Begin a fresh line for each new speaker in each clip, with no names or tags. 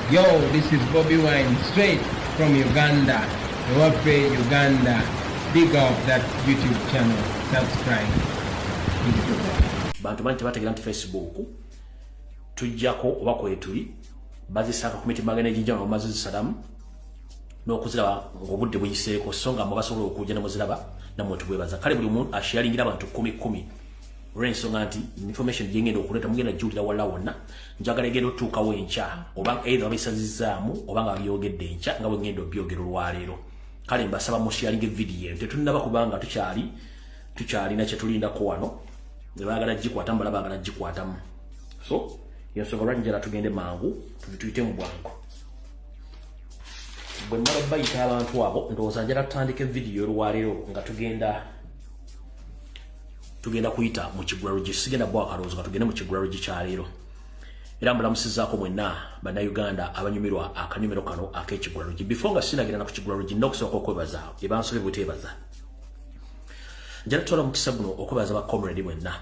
Yo, this is Bobby Wine, straight from Uganda. Ewaffe, Uganda. Big up that YouTube channel. Subscribe.
Bantu bantu bategera nti Facebook tujjako oba kwetuli bazisaka kumiti magane jinja amazi salamu n'okuziraba ng'obudde buyiseeko so nga mubasobola okujja ne muziraba namwe tubwebaza kale buli muntu asharingira abantu 10 olw'ensonga nti information gyengenda okuleeta mugenda jjulira wala wonna njagala egenda otuukawo enkya oba either babisazizaamu oba nga byogedde enkya nga bwe ngenda obyogera olwaleero kale mbasaba musharinge video tetunnaba kubanga tukyalina kye tulindako wano nebagala gikwata mbala bagala gikwatamu so yensonga lwaki njala tugende mangu tubituyite mu bwangu bwe mmala bayita abantu abo ndowooza njala tutandike video olwaleero nga tugenda kuyita mu kigulalugi sigenda bwa kalowoozo nga tugende mu kigulalugi kyaleero era mbulamusizaako mwenna bannayuganda abanyumirwa akanyumiro kano ak'ekigulalugi before nga sinagenda na ku kigulalugi nnaokusooka okwebaza ebansobye buteebaza njala tutwala mukisa guno okwebaza ba comrade mwenna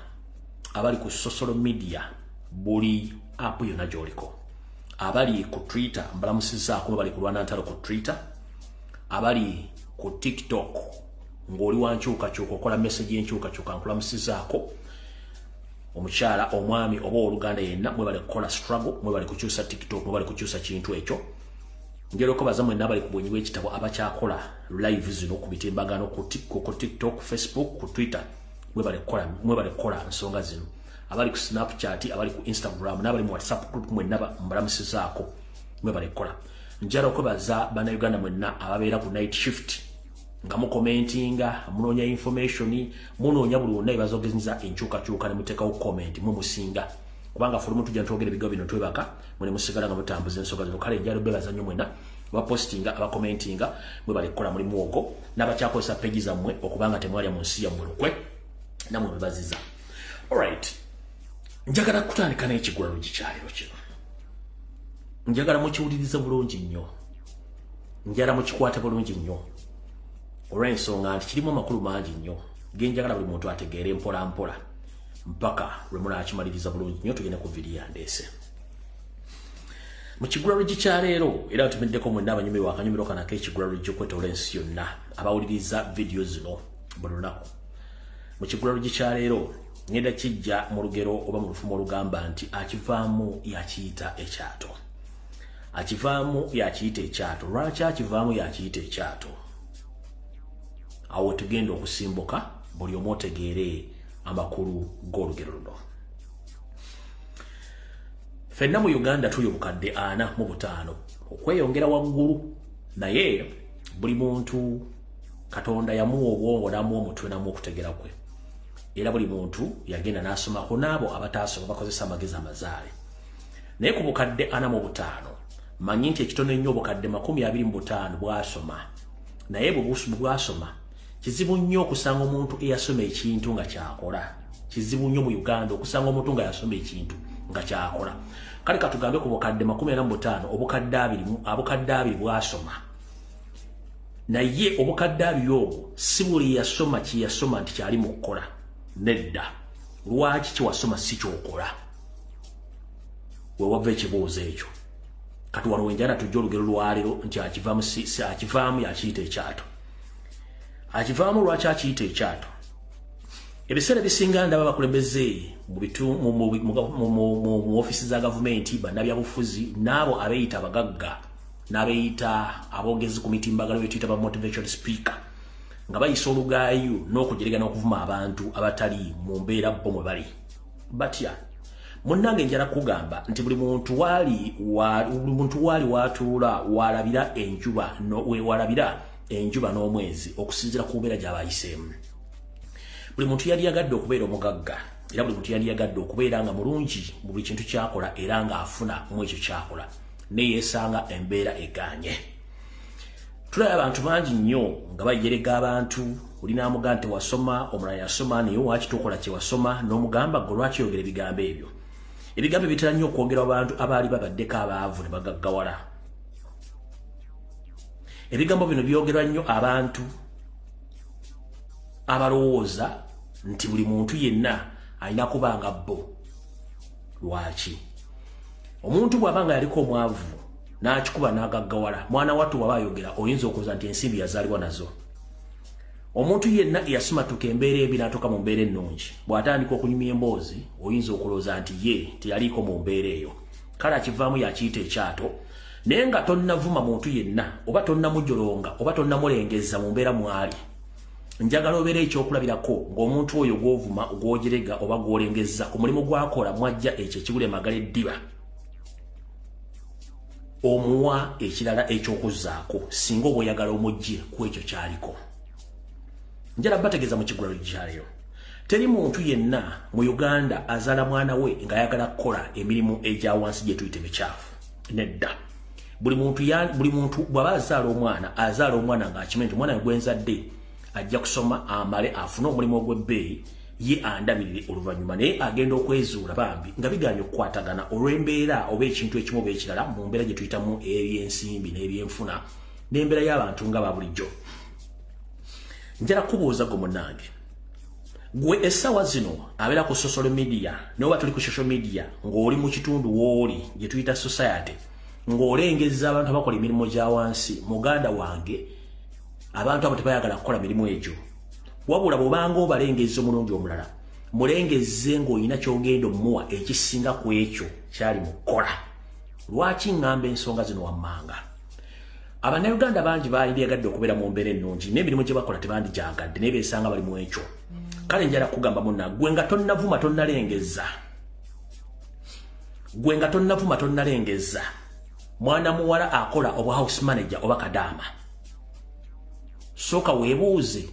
abali ku social media buli app yonna gy'oliko abali ku Twitter mbalamusizaako bali ku lwanantalo ku Twitter abali ku TikTok ng'oli wankyukakyuka okola message y'enkyukakyuka nkulamusizaako omukyala omwami oba oluganda yenna mwe bali kukola struggle mwe bali kukyusa TikTok mwe bali kukyusa kintu ekyo njala okubaza mwenna abali ku bwenyi bw'ekitabo abakyakola live zino ku mitimbagano ku TikTok, Facebook, ku Twitter mwe bali kukola nsonga zino abali ku Snapchat abali ku Instagram n'abali mu WhatsApp group mwenna mbalamusizaako mwe bali kukola njala okubaza bannayuganda mwenna ababeera ku night shift nga mukomentinga munoonya information munoonya buli wonna ebazogeza enkyukakyuka ne muteekawo comment musinga kubanga fulumu tujja ntwogera ebigambo bino twebaka mwe musigala nga mutambuza ensonga zino kale njalo bebaza nnyo mwenna abapostinga abakomentinga mwe bali kukola mulimu ogwo n'abakyakozesa page zammwe okubanga temwalya mu nsi yammwe lukwe namwe bebaziza alright njagala kutandika n'ekigulalugi kyaleero kino njagala mukiwuliriza bulungi nnyo njagala mukikwate bulungi nnyo olw'ensonga nti kirimu amakulu mangi nnyo genjagala buli muntu ategeere mpola mpola mpaka lwe munaakimaliriza bulungi nnyo tugende ku vidiyo yandeese mu kigulalugi kyaleero era tumiddeko mwenna abanyumirwa akanyumiro kano ak'ekigulalugi okwetoola ensi yonna abawuliriza vidiyo zino buli lunaku mu kigulalugi kyaleero ngenda kijja mu lugero oba mu lufumo olugamba nti akivaamu yakiyita ekyato akivaamu yakiyita ekyato lwaki akivaamu yakiyita ekyato awo tugenda okusimbuka buli omu otegeere amakulu g'olugero luno ffenna mu Uganda tuli obukadde 45 okweyongera waggulu naye buli muntu Katonda yamuwa obwongo n'amuwa omutwe n'amuwa okutegera kwe era buli muntu yagenda n'asomako n'abo abataasoma bakozesa amagezi amazaale naye ku bukadde 45 manyi nti ekitono ennyo obukadde 25 bwasoma naye bwasoma kizibu nnyo okusanga omuntu eyasoma ekintu nga kyakola kizibu nnyo mu Uganda okusanga omuntu nga yasoma ekintu nga kyakola kale katugambe ku bukadde 45 obukadde 2 bwasoma naye obukadde 2 obwo si buli yasoma kiyasoma nti kyali mu kukola nedda lwaki kiwasoma si kyokola wewava ekibuuzo ekyo kati wano wenjala tujja olugero lwaleero nti akivaamu yakiyita ekyato akivaamu lwaki akiyita ekyato ebiseera bisinga ndaba bakulembeze mu ofisi za gavumenti bannabyabufuzi n'abo abeeyita abagagga n'abeeyita aboogezi ku mitimbagano betuyita ba motivational speaker nga bayisa olugaayu n'okujerega n'okuvuma abantu abatali mu mbeera bo mwe bali batya munnange njala kugamba nti buli muntu waali watuula walabira enjuba n'omwezi okusinziira ku mbeera gy'abayiseemu buli muntu yali yagadde okubeera omugagga era buli muntu yali yagadde okubeera nga mulungi mu buli kintu kyakola era ng'afuna mu ekyo kyakola neyeesanga embeera eganye tulaba abantu bangi nnyo nga bajerega abantu olina amuga nti wasoma omulala yasoma naye waaki tokola kye wasoma n'omugamba gwe lwaki yogera ebigambo ebyo ebigambo bitera nnyo okwongera abantu abaali babaddeko abaavu ne bagaggawala ebigambo bino byogerwa nnyo abantu abalowooza nti buli muntu yenna alina kubanga bo lwaki omuntu bw'abanga yaliko omwavu n'akikuba n'agaggawala mwana wattu baba ayogera oyinza okuza nti ensimbi yazaalibwa nazo omuntu yenna yasimatuka embeera ebi n'atuuka mu mbeera ennungi bw'atandika okunyumya emboozi oyinza okulooza nti ye teyaliiko mu mbeera eyo kale akivaamu yakiyita ekyato naye nga tonnavuma muntu yenna oba tonnamujolonga oba tonnamulengeza mu mbeera mwali njagala obeera ekyokulabirako ng'omuntu oyo gw'ovuma gw'ogerega oba gw'olengeza ku mulimu gw'akola mwajja ekyo ekibula emagala eddiba omuwa ekirala eky'okuzzaako singa oba oyagala omugye ku ekyo kyaliko njala bategeeza mu kigula kyaleero teri muntu yenna mu Uganda azaala mwana we ng'ayagala kukola emirimu egya wansi gye tuyita emikyafu nedda buli muntu bw'aba azaala omwana ng'akimanyi nti omwana we gwenzadde ajja kusoma amale afune omulimu ogw'ebbeeyi ye andamirire oluvannyuma naye agenda okwezuula bambi nga biganye okukwatagana olw'embeera oba ekintu ekimu oba ekirala mu mbeera gye tuyitamu ebyensimbi n'ebyenfuna n'embeera y'abantu nga ba bulijjo njala kubuuza gwe munnange gwe essaawa zino abeera ku social media n'oba tuli ku social media ng'oli mu kitundu w'oli gye tuyita society ng'olengeza abantu abakola emirimu gya wansi muganda wange abantu abo tebayagala kukola mirimu egyo wabula bw'obanga obalengeza omulundi omulala mulengeze ng'olina kyogenda omuwa ekisinga ku ekyo kyali mu kukola lwaki ngamba ensonga zino wammanga Abannayuganda bangi baaliyagadde okubeera mu mbeera ennungi n'emirimu gye bakola tebandijaagadde naye beesanga bali mu ekyo kale njala kugamba munna gwe nga tonnavuma tonnalengeza mwana muwala akola oba house manager oba kadaama soka weebuuze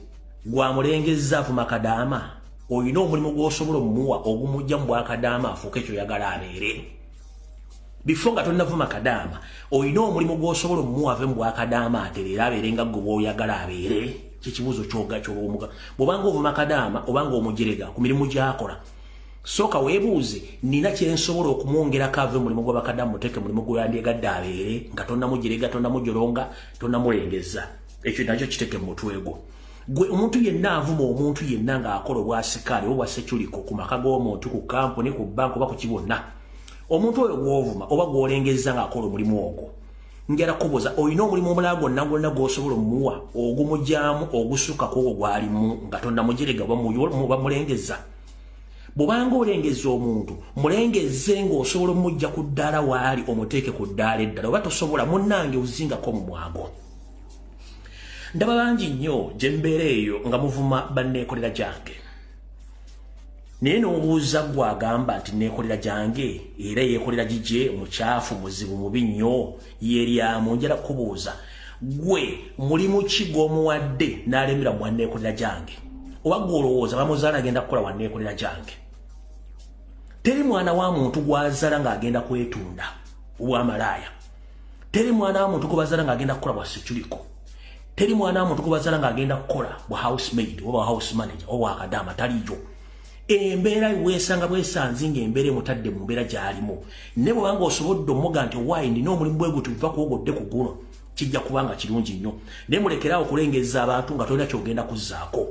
gwamulengeza avuma kadaama olina omulimu gw'osobola omuwa ogumujja mu bwakadaama afuuka ekyo yagala abeere before nga tonnavuma kadaama olina omulimu gw'osobola omuwa ave mu bwakadaama atereera abeere nga gwe bw'oyagala abeere kyekibuuzo ky'omuga bw'obanga ovuma kadaama obanga omujerega ku mirimu gy'akola soka weebuuze nina kyensobola okumwongerako ave mulimu gw'abakadaama muteeke mulimu gw'yandyegadde abeere nga tonnamujerega tonnamujolonga tonnamulengeza ekyo nakyo kiteeke mu mutwe gwo gwe omuntu yenna avuma omuntu yenna ng'akola obwasikaali oba seculiko ku maka g'omuntu ku kampuni ku banka oba ku kibonna omuntu oyo gw'ovuma oba gw'olengeza ng'akola omulimu ogwo njala kubuuza olina omulimu omulala gwonna gw'osobola omuwa ogumugyamu ogusukako ogwo gw'alimu nga tonnamujerega oba mulengeza bw'obanga olengeza omuntu mulengeze ng'osobola omujja ku ddaala waali omuteeke ku ddaala eddala oba tosobola munnange ozingako mu mwago ndaba bangi nnyo gye mbeera eyo nga muvuma banneekolera gyange naye n'obuuza gwagamba nti neekolera gyange era yeekolera gigye mukyafu muzibu mubi nnyo yeryamu njala kubuuza gwe mulimu ki gw'omuwadde n'alemera mu wanneekolera gyange oba gw'olowooza bamuzaala agenda kukola wanneekolera gyange teri mwana wa muntu gwazaala ng'agenda kwetunda obwamalaaya teri mwana wa muntu gwebazaala ng'agenda kukola bwa seculiko teri mwana wa muntu gwebazaala ng'agenda kukola bwa housemaid oba house manager oba akadaama taliijo embeera weesanga bwesanzi ng'embeera emutadde mu mbeera gy'alimu ne bw'obanga osobodde omuga nti waayi nina omulimu bwe guti buva kuwogodde ku guno kijja kubanga kirungi nnyo naye mulekeraawo okulengeza abantu nga tolina kyogenda kuzzaako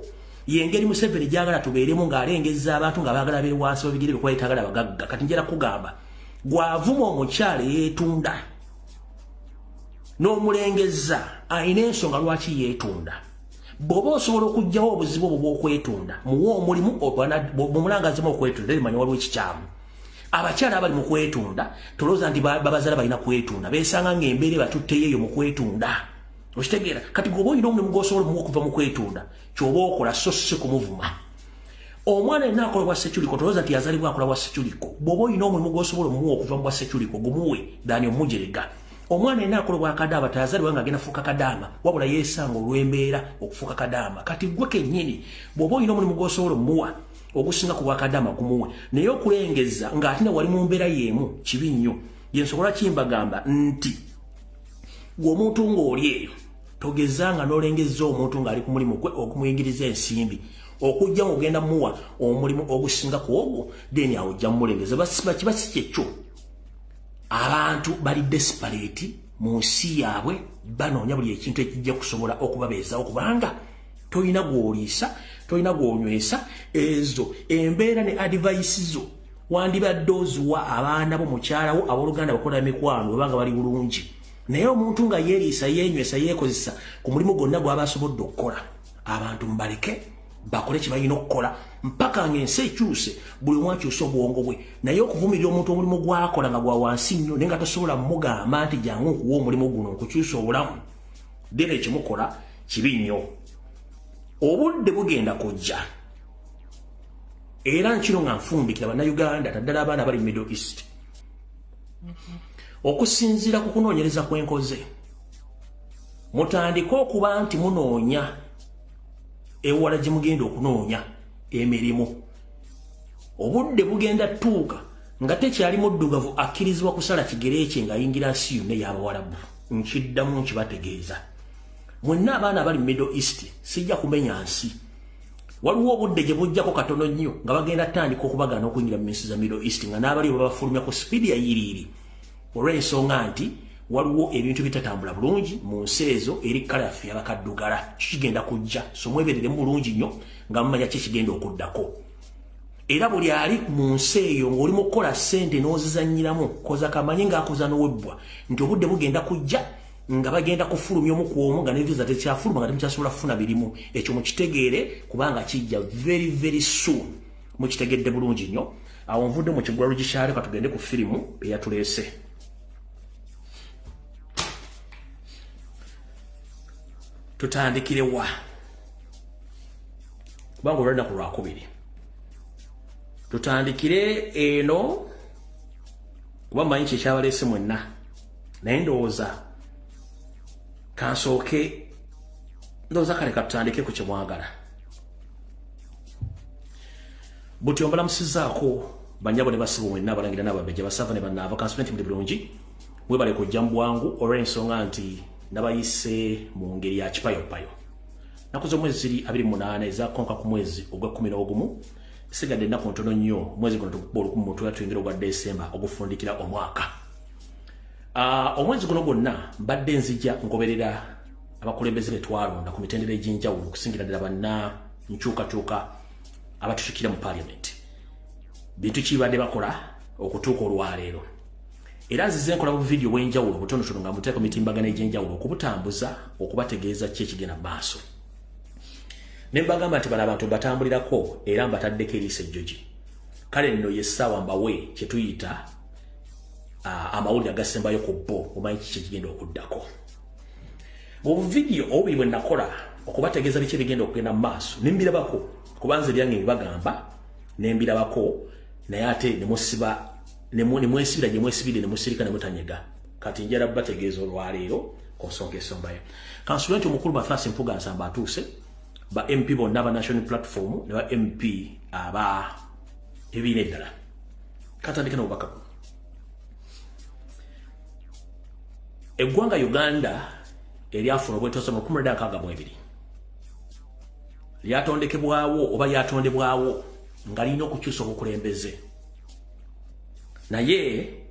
yengeri Museveni gyagala tubeeremu ng'alengeza abantu nga baagala abeere wansi babigere bikuba yetagala bagagga kati njala kugamba gw'avuma omukyala yeetunda n'omulengeza alina ensonga lwaki yeetunda bw'oba osobola okuggyawo obuzibu obwo bw'okwetunda muwa omulimu mumulangazimu okwetunda erimanya waliwo ekikyamu abakyala abali mu kwetunda tolowooza nti babazaala balina kwetunda beesanga ng'embeera ebatutteyo eyo mu kwetunda okitegeera kati gweoba olina omulimu gw'osobola omuwa okuva mu kwetunda ky'oba okola so si kumuvuma omwana yenna akola bwa seculiko tolowooza nti yazaalibwa akola bwa seculiko bw'oba olina omulimu gw'osobola omuwa okuva mu bwa seculiko gumuwe dani omujerega omwana yenna akola bwa kadaama tayazaalibwa ng'agenda fuuka kadaama wabula yeesanga olw'embeera okufuuka kadaama kati gwe kennyini bw'oba olina omulimu gw'osobola omuwa ogusinga ku bwa kadaama gumuwe naye okulengeza ng'ate ne wali mu mbeera y'emu kibi nnyo yensobola kimbagamba nti gw'omuntu ng'oli eyo togezanga n'olengeza omuntu ng'ali ku mulimu gwe okumuyingiriza ensimbi okujja ng'ogenda muwa omulimu ogusinga ku ogwo then awo ojja mumulengeza kiba si kyekyo abantu bali desperate mu nsi yaabwe banoonya buli ekintu ekijja kusobola okubabeezawo kubanga tolina gw'oliisa tolina gw'onywesa ezo embeera ne advice zo wandibadde oziwa abaana bo mukyalawo abooluganda bakola emikwano obanga bali bulungi naye omuntu nga yeeriisa yeenywesa yeekozesa ku mulimu gwonna gw'aba asobodde okukola abantu mbaleke bakole kye balina okukola mpaka ng'ensi ekyuse buli omu akyusa obwongo bwe naye okuvumirira omuntu omulimu gw'akola nga gwa wansi nnyo naye nga tosobola mugamba nti jangu nkuwa omulimu guno nkukyusa obulamu ddala ekimukola kibi nnyo obudde bugenda kujja era nkino nga nfumbikira bannayuganda naddala abaana bali Middle East okusinziira ku kunoonyereza kwenkoze mutandike okuba nti munoonya ewala gye mugenda okunoonya emirimu obudde bugenda tuuka nga tekyali muddugavu akkirizibwa kusala kigere kye ng'ayingira nsi yonna ey'Abawarabu nkiddamu nkibategeeza mwenna abaana abali Middle East sijja kumenya nsi waliwo obudde gye bujjako katono nnyo nga bagenda tandika okubagaana okuyingira mu minsi za Middle East nga n'abaliwo babafulumya ku sipiidi ya yiriiri olw'ensonga nti waliwo ebintu bitatambula bulungi mu nsi ezo eri kkala yaffe yabakaddugala kigenda kujja so mwebereremu bulungi nnyo nga mumanya ki kigenda okuddako era buli ali mu nsi eyo ng'oli mu kukola ssente n'ozizannyiramu koza kamanyi ng'akoza n'owebbwa nti obudde bugenda kujja nga bagenda kufulumya omu ku omu nga ne visa tekyafuluma nga temukyasobola kufuna birimu ekyo mukitegeere kubanga kijja very very soon mukitegedde bulungi nnyo awo nvudde mu kigwalo gikyale katugende ku firimu eyatuleese tutandikire wa kubanga olwalinaku lwakubiri tutandikire eno kuba manyi kyekyabaleese mwenna naye ndowooza kansooke ndowooza kale katutandike ku kyemwagala butyo mbalamusizaako banyabo ne basibu mwenna abalangira n'ababejja basava ne bannaava kansooke nti muli bulungi mwebale kujja mu bwangu olw'ensonga nti nabayise mu ngeri ya kipayopayo nakuza omwezi 28 ezakonka ku mwezi ogwa11 sigadde ennaku ntono nnyo mwezi guno tukuba olukumi tuyingira ogwa Desemba ogufundikira omwaka omwezi guno gwonna mbadde nzija ngoberera abakulembeze betwalonda ku mitendera egy'enjawulo okusingira ddala banna nkyukakyuka abatufikira mu parliament bintu kibadde bakola okutuuka olwaleero era nzize nkola bu video bw'enjawulo butonotono nga muteeka mitimbagano egy'enjawulo okubutambuza okubategeeza ki ekigenda maaso ne mbagamba nti bano abantu batambulirako era mbataddeko eriisa ejjogi kale nno yessaawa mbawe kye tuyita amawulire agasembayo ku bo omanyi kiki ekigenda okuddako mu video obubiri bwe nakola okubategeeza biki ebigenda okugenda mu maaso ne mbirabako kubanze byange bibagamba ne mbirabako naye ate ne musiba nemwesibira gye mwesibire ne musirika ne mutanyega kati njala bategeeza olwaleero ku nsonga esombayo kansulenti omukulu Mathias Mpuga Nsamba atuuse ba MP bonna aba national platform ne ba MP aba ebiina eddala katandika n'obubaka buno eggwanga Uganda eryafuna obwetosa mu 1962 lyatondekebwawo oba lyatondebwawo nga lirina okukyusa obukulembeze naye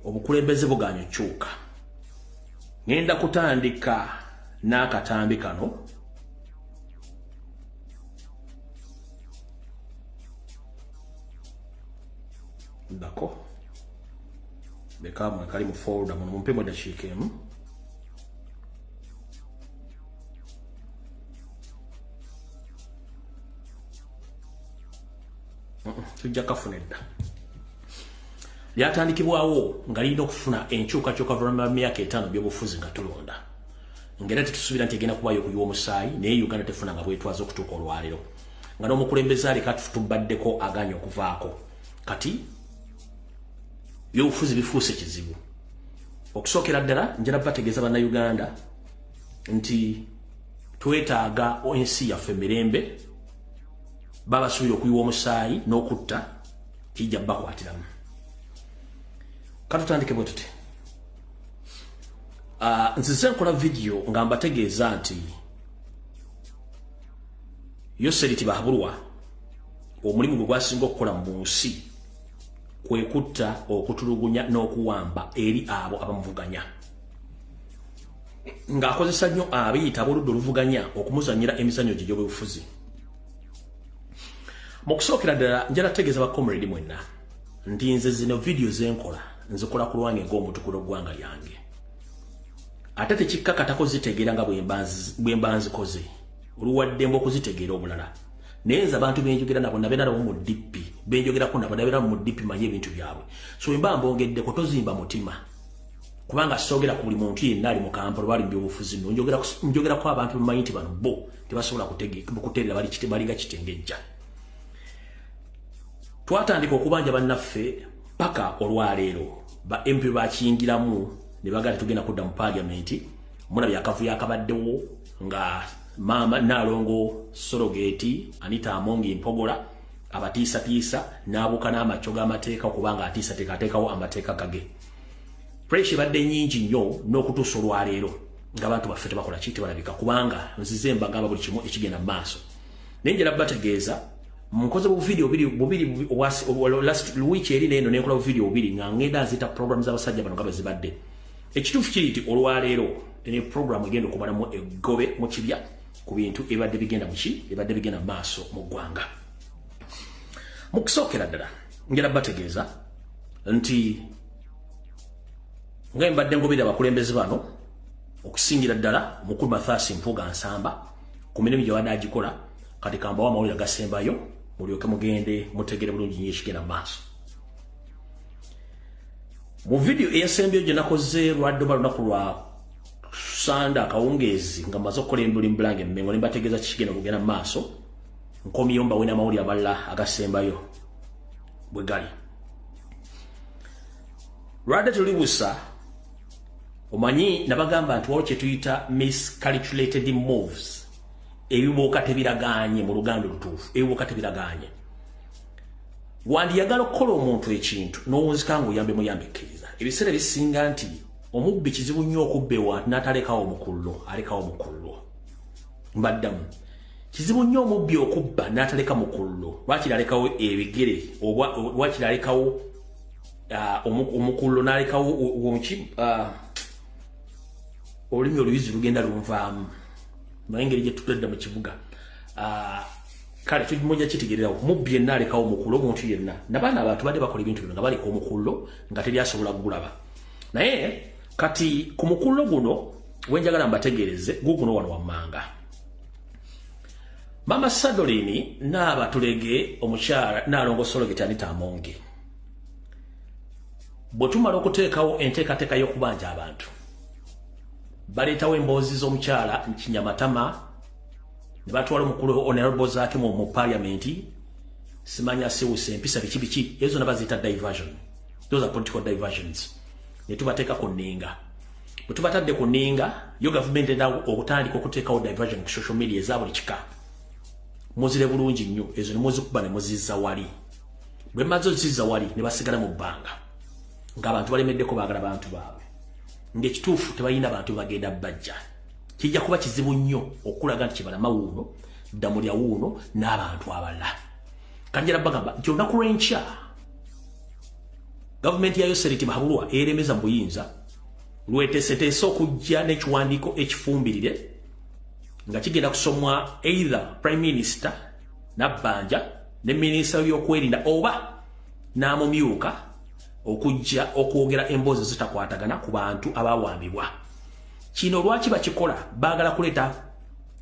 obukulembeze buganya okyuka ngenda kutandika n'akatambi kano ndako bekamwe kali mu folder muno mumpe mu dakiika emu tujja kafuna edda lyatandikibwawo nga lirina okufuna enkyukakyuka oluvannyuma lwa myaka 5 by'obufuzi nga tulonda ngera tetusuubira nti egenda kubayo okuyiwa omusaayi naye Uganda tefuna nga bwetwaza okutuuka olwaleero nga n'omukulembeze aleka tubaddeko aganya okuvaako kati by'obufuzi bifuuse kizibu okusookera ddala njala bategeeza bannayuganda nti twetaaga ensi yaffe mirembe babasuubira okuyiwa omusaayi n'okutta kijja bakwatiramu katutandike bwe tuti nzize nkola video nga mbategeeza nti Yoseriti Bahabulwa omulimu gwe gwasinga okukola mu nsi kwe kutta okutulugunya n'okuwamba eri abo abamuvuganya ng'akozesa nnyo abiyita ab'oludda oluvuganya okumuzannyira emizannyo gye gy'obufuzi mu kusookera ddala njala tegeeza bakomredi mwenna nti nze zino video zenkola nzikola ku lwange ng'omutukula ggwanga lyange ate tekikakatako zitegeera nga bwembanzi koze oluwaddembo okuzitegeera obulala nenza abantu benjogera nabo nabeera nabo mu dipi benjogerako nabo nabeera mu dipi manye ebintu byabwe so emba mbongedde ko tozimba mutima kubanga sogera ku buli muntu yenna ali mu kampala bali mbyobufuzi njogera ko abantu bamanyi nti bano bo tebasobola kutegeera baliga kitengejja twatandika okubanja bannaffe paka olwaleero ba MP bakiyingiramu ne bagala tugenda kudda mu parliament mulabya akavuyo akabaddewo nga mama nalongo Sorogeti Anita Amongi Mpogola abatiisa nabuka n'amacho g'amateeka okubanga atiisa teekateekawo amateeka gage pressure badde nyingi nnyo n'okutuusa olwaleero ng'abantu baffe tebakola kiti balabika kubanga nzize mbagamba buli kimu ekigenda mu maaso nenjera bategeeza mukoze bu video bubiri last week eri neno nekola video bubiri nga ngenda zita programs z'abasajja bano ngabe zibadde ekituufu kiri nti olwaleero ene program egenda okubalamu egobe mu kibya ku bintu ebadde bigenda mu maaso mu ggwanga mu kusookera ddala ngera bategeeza nti nga mbadde ngobera abakulembeze bano okusingira ddala omukulu Mathasi Mpuga Nsamba ku mirimu gye wadagikola kati kamba wamawulire gasembayo mulyoke mugende mutegere bulungi nnyo ekigenda mu maaso mu video eyasembyo gye nakoze lwaddoba lunaku lwa Sanda akawungezi nga maze okukola embulimbu lange mmengo ne mbategeeza kigenda kugenda mu maaso nkomyeyo mbawena amawulire abalala agasembayo bwe gali lwadde tulibusa omanyi nabagamba nti waliwo kye tuyita miscalculated moves ebibuuka tebiraganye mu luganda olutuufu ebibuuka tebiraganye wandiyagala okukola omuntu ekintu n'owunzika ng'oyambe muyambekkiriza ebiseera ebisinga nti omubbi kizibu nnyo okubba ewantu n'atalekawo omukullo alekawo omukullo mbaddamu kizibu nnyo omubbi okubba n'ataleka mukullo lwakiri alekawo ebigere oba lwakiri alekawo omukullo n'alekawo olulimi oluyizi lugenda lunvaamu naye engeri gye tutedda mu kibuga kale tujja kitegeererawo mubbi yenna alekawo omukullo omuntu yenna nabaana abantu badde bakola ebintu bino nga baleka omukullo nga teri asobola kugulaba naye kati ku mukullo guno wenjagala mbategereze guguno wano wammanga Mama Sadolini n'abatulege omukyala n'alongo Sorogeti Anita Amongi bwe tumala okuteekawo enteekateeka y'okubanja abantu baleetawo emboozi z'omukyala Nkinyamatama ne batwala omukulu honorable zaake mu parliamenti simanya siwuse empisa biki ezo nabaziyita diversion those are political diversions ne tubateeka ku nninga bwe tubatadde ku nninga yo government endawo okutandika okuteekawo diversion ku social media eza buli kika muzire bulungi nnyo ezo ne muzikuba ne muzizza wali bwe maze ozizza wali ne basigala mu bbanga ng'abantu balemeddeko baagala bantu baabwe ng'ekituufu tebalina bantu bagenda bajja kijja kuba kizibu nnyo okulaga nti kibalama wuuno ddamulya wuuno n'abantu abalala kanjira bagamba nti olunaku lw'enkya gavumenti ya Yoseriti Bahabulwa eremeza mu buyinza lweteeseteese okujja n'ekiwandiiko ekifumbirire nga kigenda kusomwa either prime minister Nabbanja ne minisita y'okwerinda oba n'amumyuka okujja okwogera emboozi zitakwatagana ku bantu abawambibwa. Kino lwaki bakikola baagala kuleeta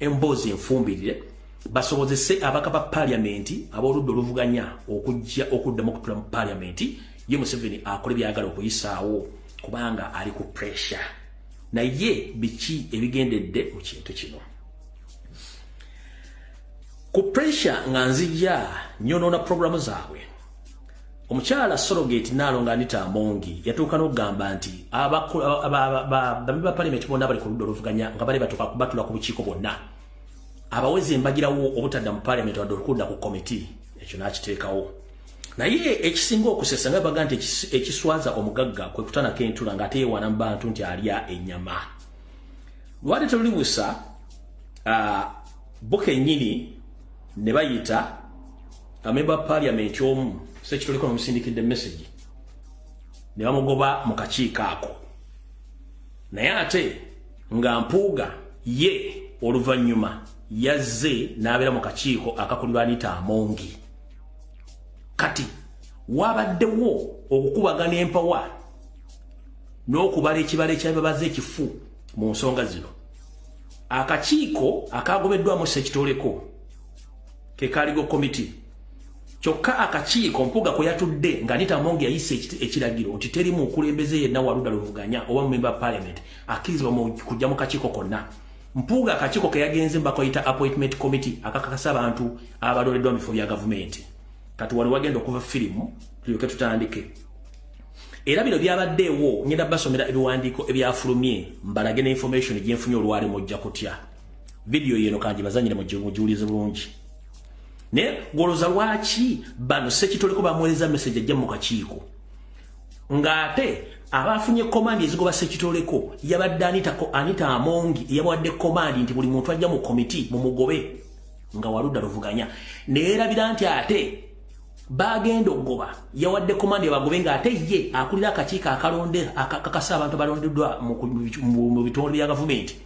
emboozi enfumbirire basobozese abaka ba parliamenti ab'oludda oluvuganya okujja okuddamu okutula mu parliamenti ye Museveni akole byagala okuyisaawo kubanga ali ku pressure naye biki ebigendedde mu kintu kino. Ku pressure nga nzija nyonoona programu zaabwe omukyala Sorogeti n'alonga Anita Amongi yatuuka n'okugamba nti ababi ba parliament bonna bali ku ludda oluvuganya nga bali batuuka kubatula ku bukiiko bonna abawezi embagirawo obutadda mu parliament wadde okudda ku committee ekyo n'akiteekawo naye ekisinga okusesa nga baga nti ekiswaza omugagga kwe kutanako entula ng'ate yeewaana mu bantu nti alya ennyama lwali terulibusa bo kennyini ne bayita amemba parliament omu sekitoliko nomusindikidde message ne bamugoba mu kakiiko ako naye ate nga Mpuuga ye oluvannyuma yazze n'abeera mu kakiiko akakulirwa Anita Amongi. Kati wabaddewo okukubagana empawa n'okubala ekibala ekyababaza ekifu mu nsonga zino. Akakiiko akagobeddwamu Ssekitoleko ke Kaligo Committee kyokka akakiiko Mpuuga kwe yatudde nga Anita Amongi yayise ekiragiro nti terimu okulembeze yenna Walunda Luvuganya oba member parliament akkirizibwa mu kujja mu kakiiko konna. Mpuuga akakiiko ke yagenze mbakayita appointment committee akakakasa abantu abaloleddwa mu bifo bya gavumenti. Kati wali wagenda okuva firimu tulyoke tutandike. Era bino byabaddeewo ngenda basomera ebiwandiiko ebyafulumye mbalage ne information gyenfunye olwali mujja kutya. Video yeno kanji bazanyire mujulize bulungi. Ne goloza lwaki bano Ssekitoleko bamweleza message ajja mu kakiiko. Ngate abafunye command ezigoba Ssekitoleko yabadde Anita Amongi yabadde command nti buli muntu ajja mu committee mu mugobe nga Walunda Luvuganya. Neera biranti ate bagenda ogoba yawadde command yabagobe nga ate ye akulira akakiiko akalonde akakasa abantu balondeddwa mu bitonde bya gavumenti.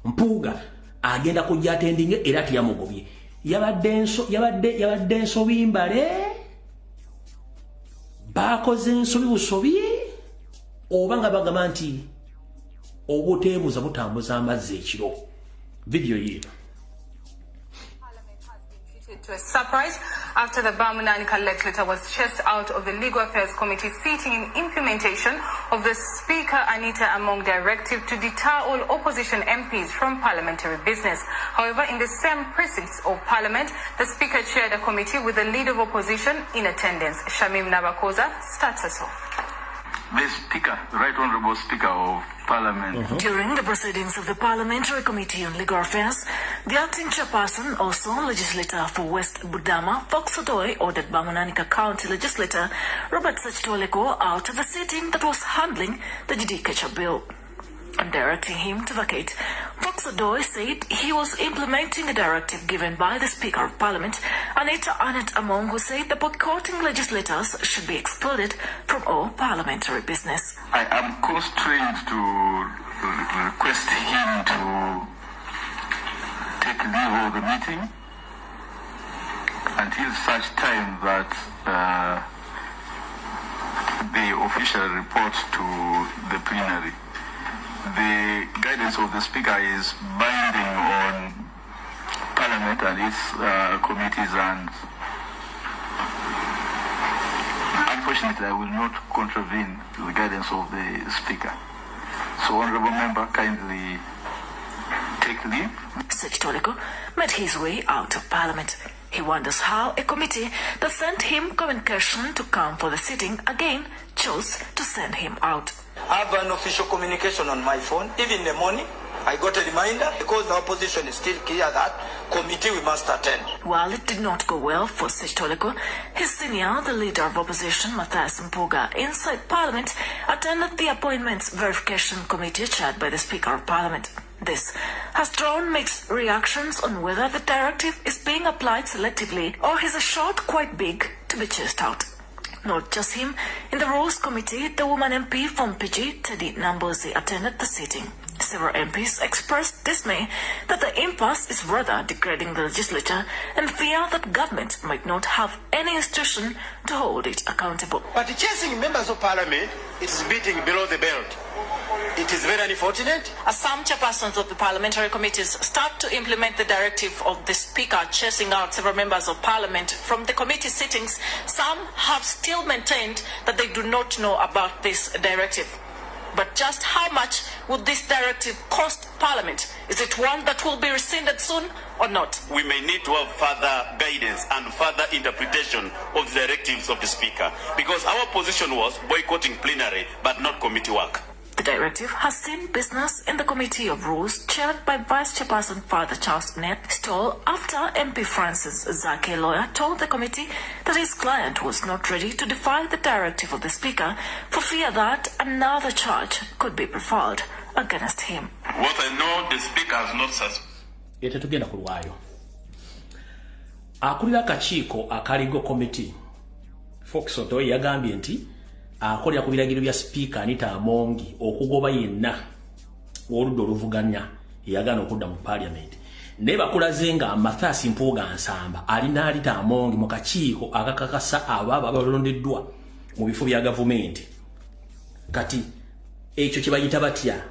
Mpuuga agenda kujja atendinge era tiyamugobye. Yabadde ensobi mbale bakoze ensobi busobi oba nga bagamba nti obuteebuza butambuza amazzi ekiro. Video yino.
To a surprise after the Bamunanika letter was chased out of the Legal Affairs Committee seating in implementation of the Speaker Anita Amongi directive to deter all opposition MPs from parliamentary business. However, in the same precincts of Parliament, the Speaker chaired a committee with the leader of opposition in attendance. Shamim Nabakoza starts us off.
The Speaker, the Right Honourable Speaker of Parliament.
During the proceedings of the Parliamentary Committee on Legal Affairs, the acting chairperson, also legislator for West Budama, Fox Odoi, ordered Bamunanika County legislator Robert Ssekitoleko out of the sitting that was handling the judicature bill. And directing him to vacate, Fox Odoi said he was implementing a directive given by the Speaker of Parliament, Anita Amongi, who said the boycotting legislators should be excluded from all parliamentary business.
I am constrained to request him to take leave of the meeting until such time that the official report to the plenary. The guidance of the Speaker is binding on Parliament and its committees, and unfortunately I will not contravene the guidance of the Speaker. So, Honourable Member, kindly take leave.
Ssekitoleko made his way out of Parliament. He wonders how a committee that sent him communication to come for the sitting again chose to send him out.
I have an official communication on my phone. Even in the morning, I got a reminder because the opposition is still clear that committee we must attend.
While it did not go well for Ssekitoleko, his senior, the leader of opposition, Matthias Mpuuga, inside Parliament, attended the Appointments Verification Committee chaired by the Speaker of Parliament. This has drawn mixed reactions on whether the directive is being applied selectively or is a shot quite big to be chased out. Not just him, in the Rules Committee, the woman MP from PG, Teddy Nambozi, attended the sitting. Several MPs expressed dismay that the impasse is rather degrading the legislature and fear that government might not have any institution to hold it accountable.
But chasing members of Parliament, it is beating below the belt. It is very unfortunate.
As some chairpersons of the parliamentary committees start to implement the directive of the Speaker chasing out several members of Parliament from the committee sittings, some have still maintained that they do not know about this directive. But just how much would this directive cost Parliament? Is it one that will be rescinded soon or not?
We may need to have further guidance and further interpretation of the directives of the Speaker, because our position was boycotting plenary but not committee work.
The directive has seen business in the Committee of Rules, chaired by Vice Chairperson Father Charles Net, stall after MP Francis Zake, lawyer, told the committee that his client was not ready to defy the directive of the Speaker for fear that another charge could be preferred against him.
What I know, the Speaker has not suspended.
Tugenda kulwayo. Akulira akakiiko akaligo committee. Fox Odoi yagambye nti akolera ku biragiro bya Speaker Anita Amongi okugoba yenna oludda oluvuganya yagana okudda mu Parliament. Ne bakulaze nga Matthias Mpuuga Nsamba alina Anita Amongi mu kakiiko akakakasa ababa abalondeddwa mu bifo bya gavumenti. Kati ekyo kye bayita batya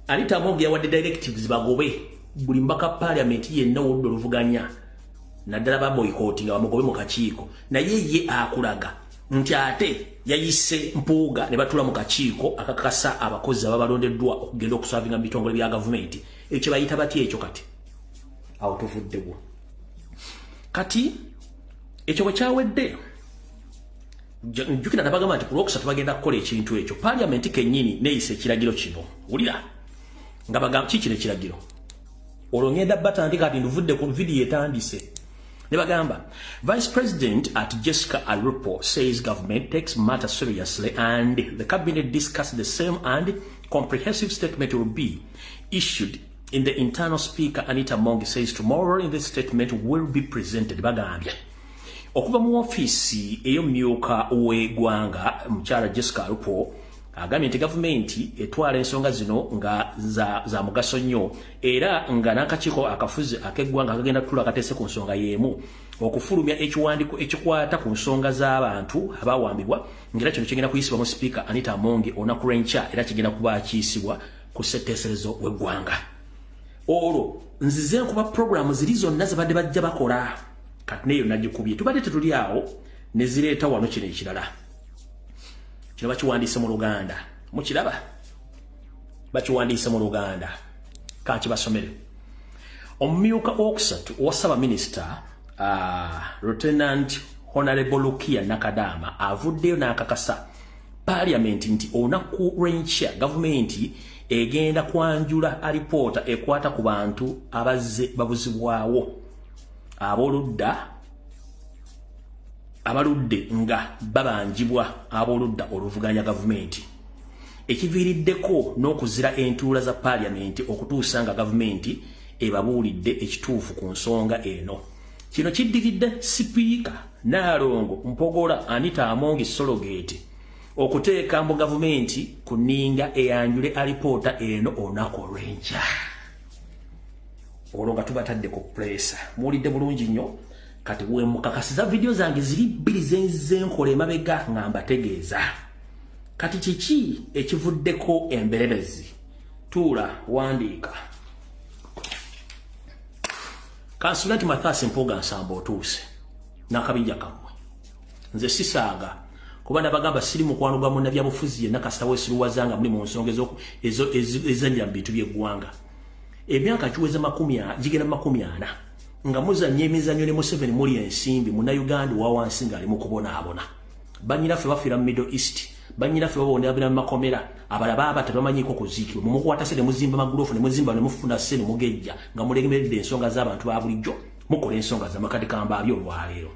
Anita Amongi yawadde directives bagobe buli mbaka parliament yenna woddo luvuganya naddala ba boycott nga bamugobe mu kakiiko naye ye akulaga nti ate yayise Mpuuga ne batula mu kakiiko akakasa abakozi ababalondeddwa okugenda okusavinga mu bitongole bya gavumenti ekyo bayita bati ekyo kati awo tuvuddewo kati ekyo bwe kyawedde njukira nabagamba nti ku Lwokusatu bagenda kukola ekintu ekyo parliament kennyini neeyisa ekiragiro kino wulira nga bagamba kiki ekiragiro olwo ngenda batandika ati nduvudde ku video etandise ne bagamba Vice President at Jessica Alupo says government takes matter seriously and the cabinet discussed the same and comprehensive statement will be issued in the internal. Speaker Anita Amongi says tomorrow in the statement will be presented. Bagambye okuva mu office ey'omumyuka w'eggwanga mukyala Jessica Alupo agambye nti gavumenti etwala ensonga zino nga za mugaso nnyo era nga n'akakiiko akafuzi ak'eggwanga kagenda tutula akateese ku nsonga y'emu okufulumya ekiwandiiko ekikwata ku nsonga z'abantu abawambibwa ng'era kino kigenda kuyisibwa mu Speaker Anita Amongi olunaku lw'enkya era kigenda kuba akiyisibwa ku ssetteeserezo w'eggwanga. Olwo nzize nkuba programu ziri zonna zibadde bajja bakola kati neyo nagikubye tubadde tetuli awo ne zireeta wano kino ekirala. Kino bakiwandiise mu Luganda. Mukiraba? Bakiwandiise mu Luganda. Kanki basomere. Omumyuka owokusatu owa Ssaabaminisita Lieutenant Honorable Lukia Nakadama avuddeyo n'akakasa Parliament nti olunaku lw'enkya gavumenti egenda kwanjula alipoota ekwata ku bantu abazze babuzibwawo abaludde nga babanjibwa aboludda oluvuganya gavumenti ekiviiriddeko n'okuzira entuula za Parliament okutuusa nga gavumenti ebabuulidde ekituufu ku nsonga eno. Kino kiddiridde Sipiika Nnaalongo Mpogola Anita Amongi Sologate okuteeka mu gavumenti ku nninga eyanjule alipoota eno olunaku olw'enkya. Olwo nga tubatadde ku pressa muwulidde bulungi nnyo kati bwe mukakasiza video zange ziri bbiri zenkola emabega nga mbategeeza. Kati kiki ekivuddeko emberebezi? Tuula wandiika. Kansulati Mathasi Mpuuga Nsamba otuuse n'akabinja kammwe. Nze sisaaga kuba nabagamba siri mukwano gwa munnabyabufuzi yenna kasita weesiruwazanga muli mu nsonga ezanira mu bintu by'eggwanga. Emyaka kiweza gigenda 40 nga muzannya emizannyo ne Museveni muli ensimbi munnayuganda owa wansi ng'ali mu kubonaabona. Bannyinaffe bafiira mu Middle East, bannyinaffe babonabira mu makomera, abalaba aba tebamanyiiko kuziikibwa. Mumukwatase ne muzimba maguloofu ne muzimba ne mufuna ssene mugejja nga mulegemeredde ensonga z'abantu ba bulijjo mukola ensonga z'amakati kambaabyo olwaleero.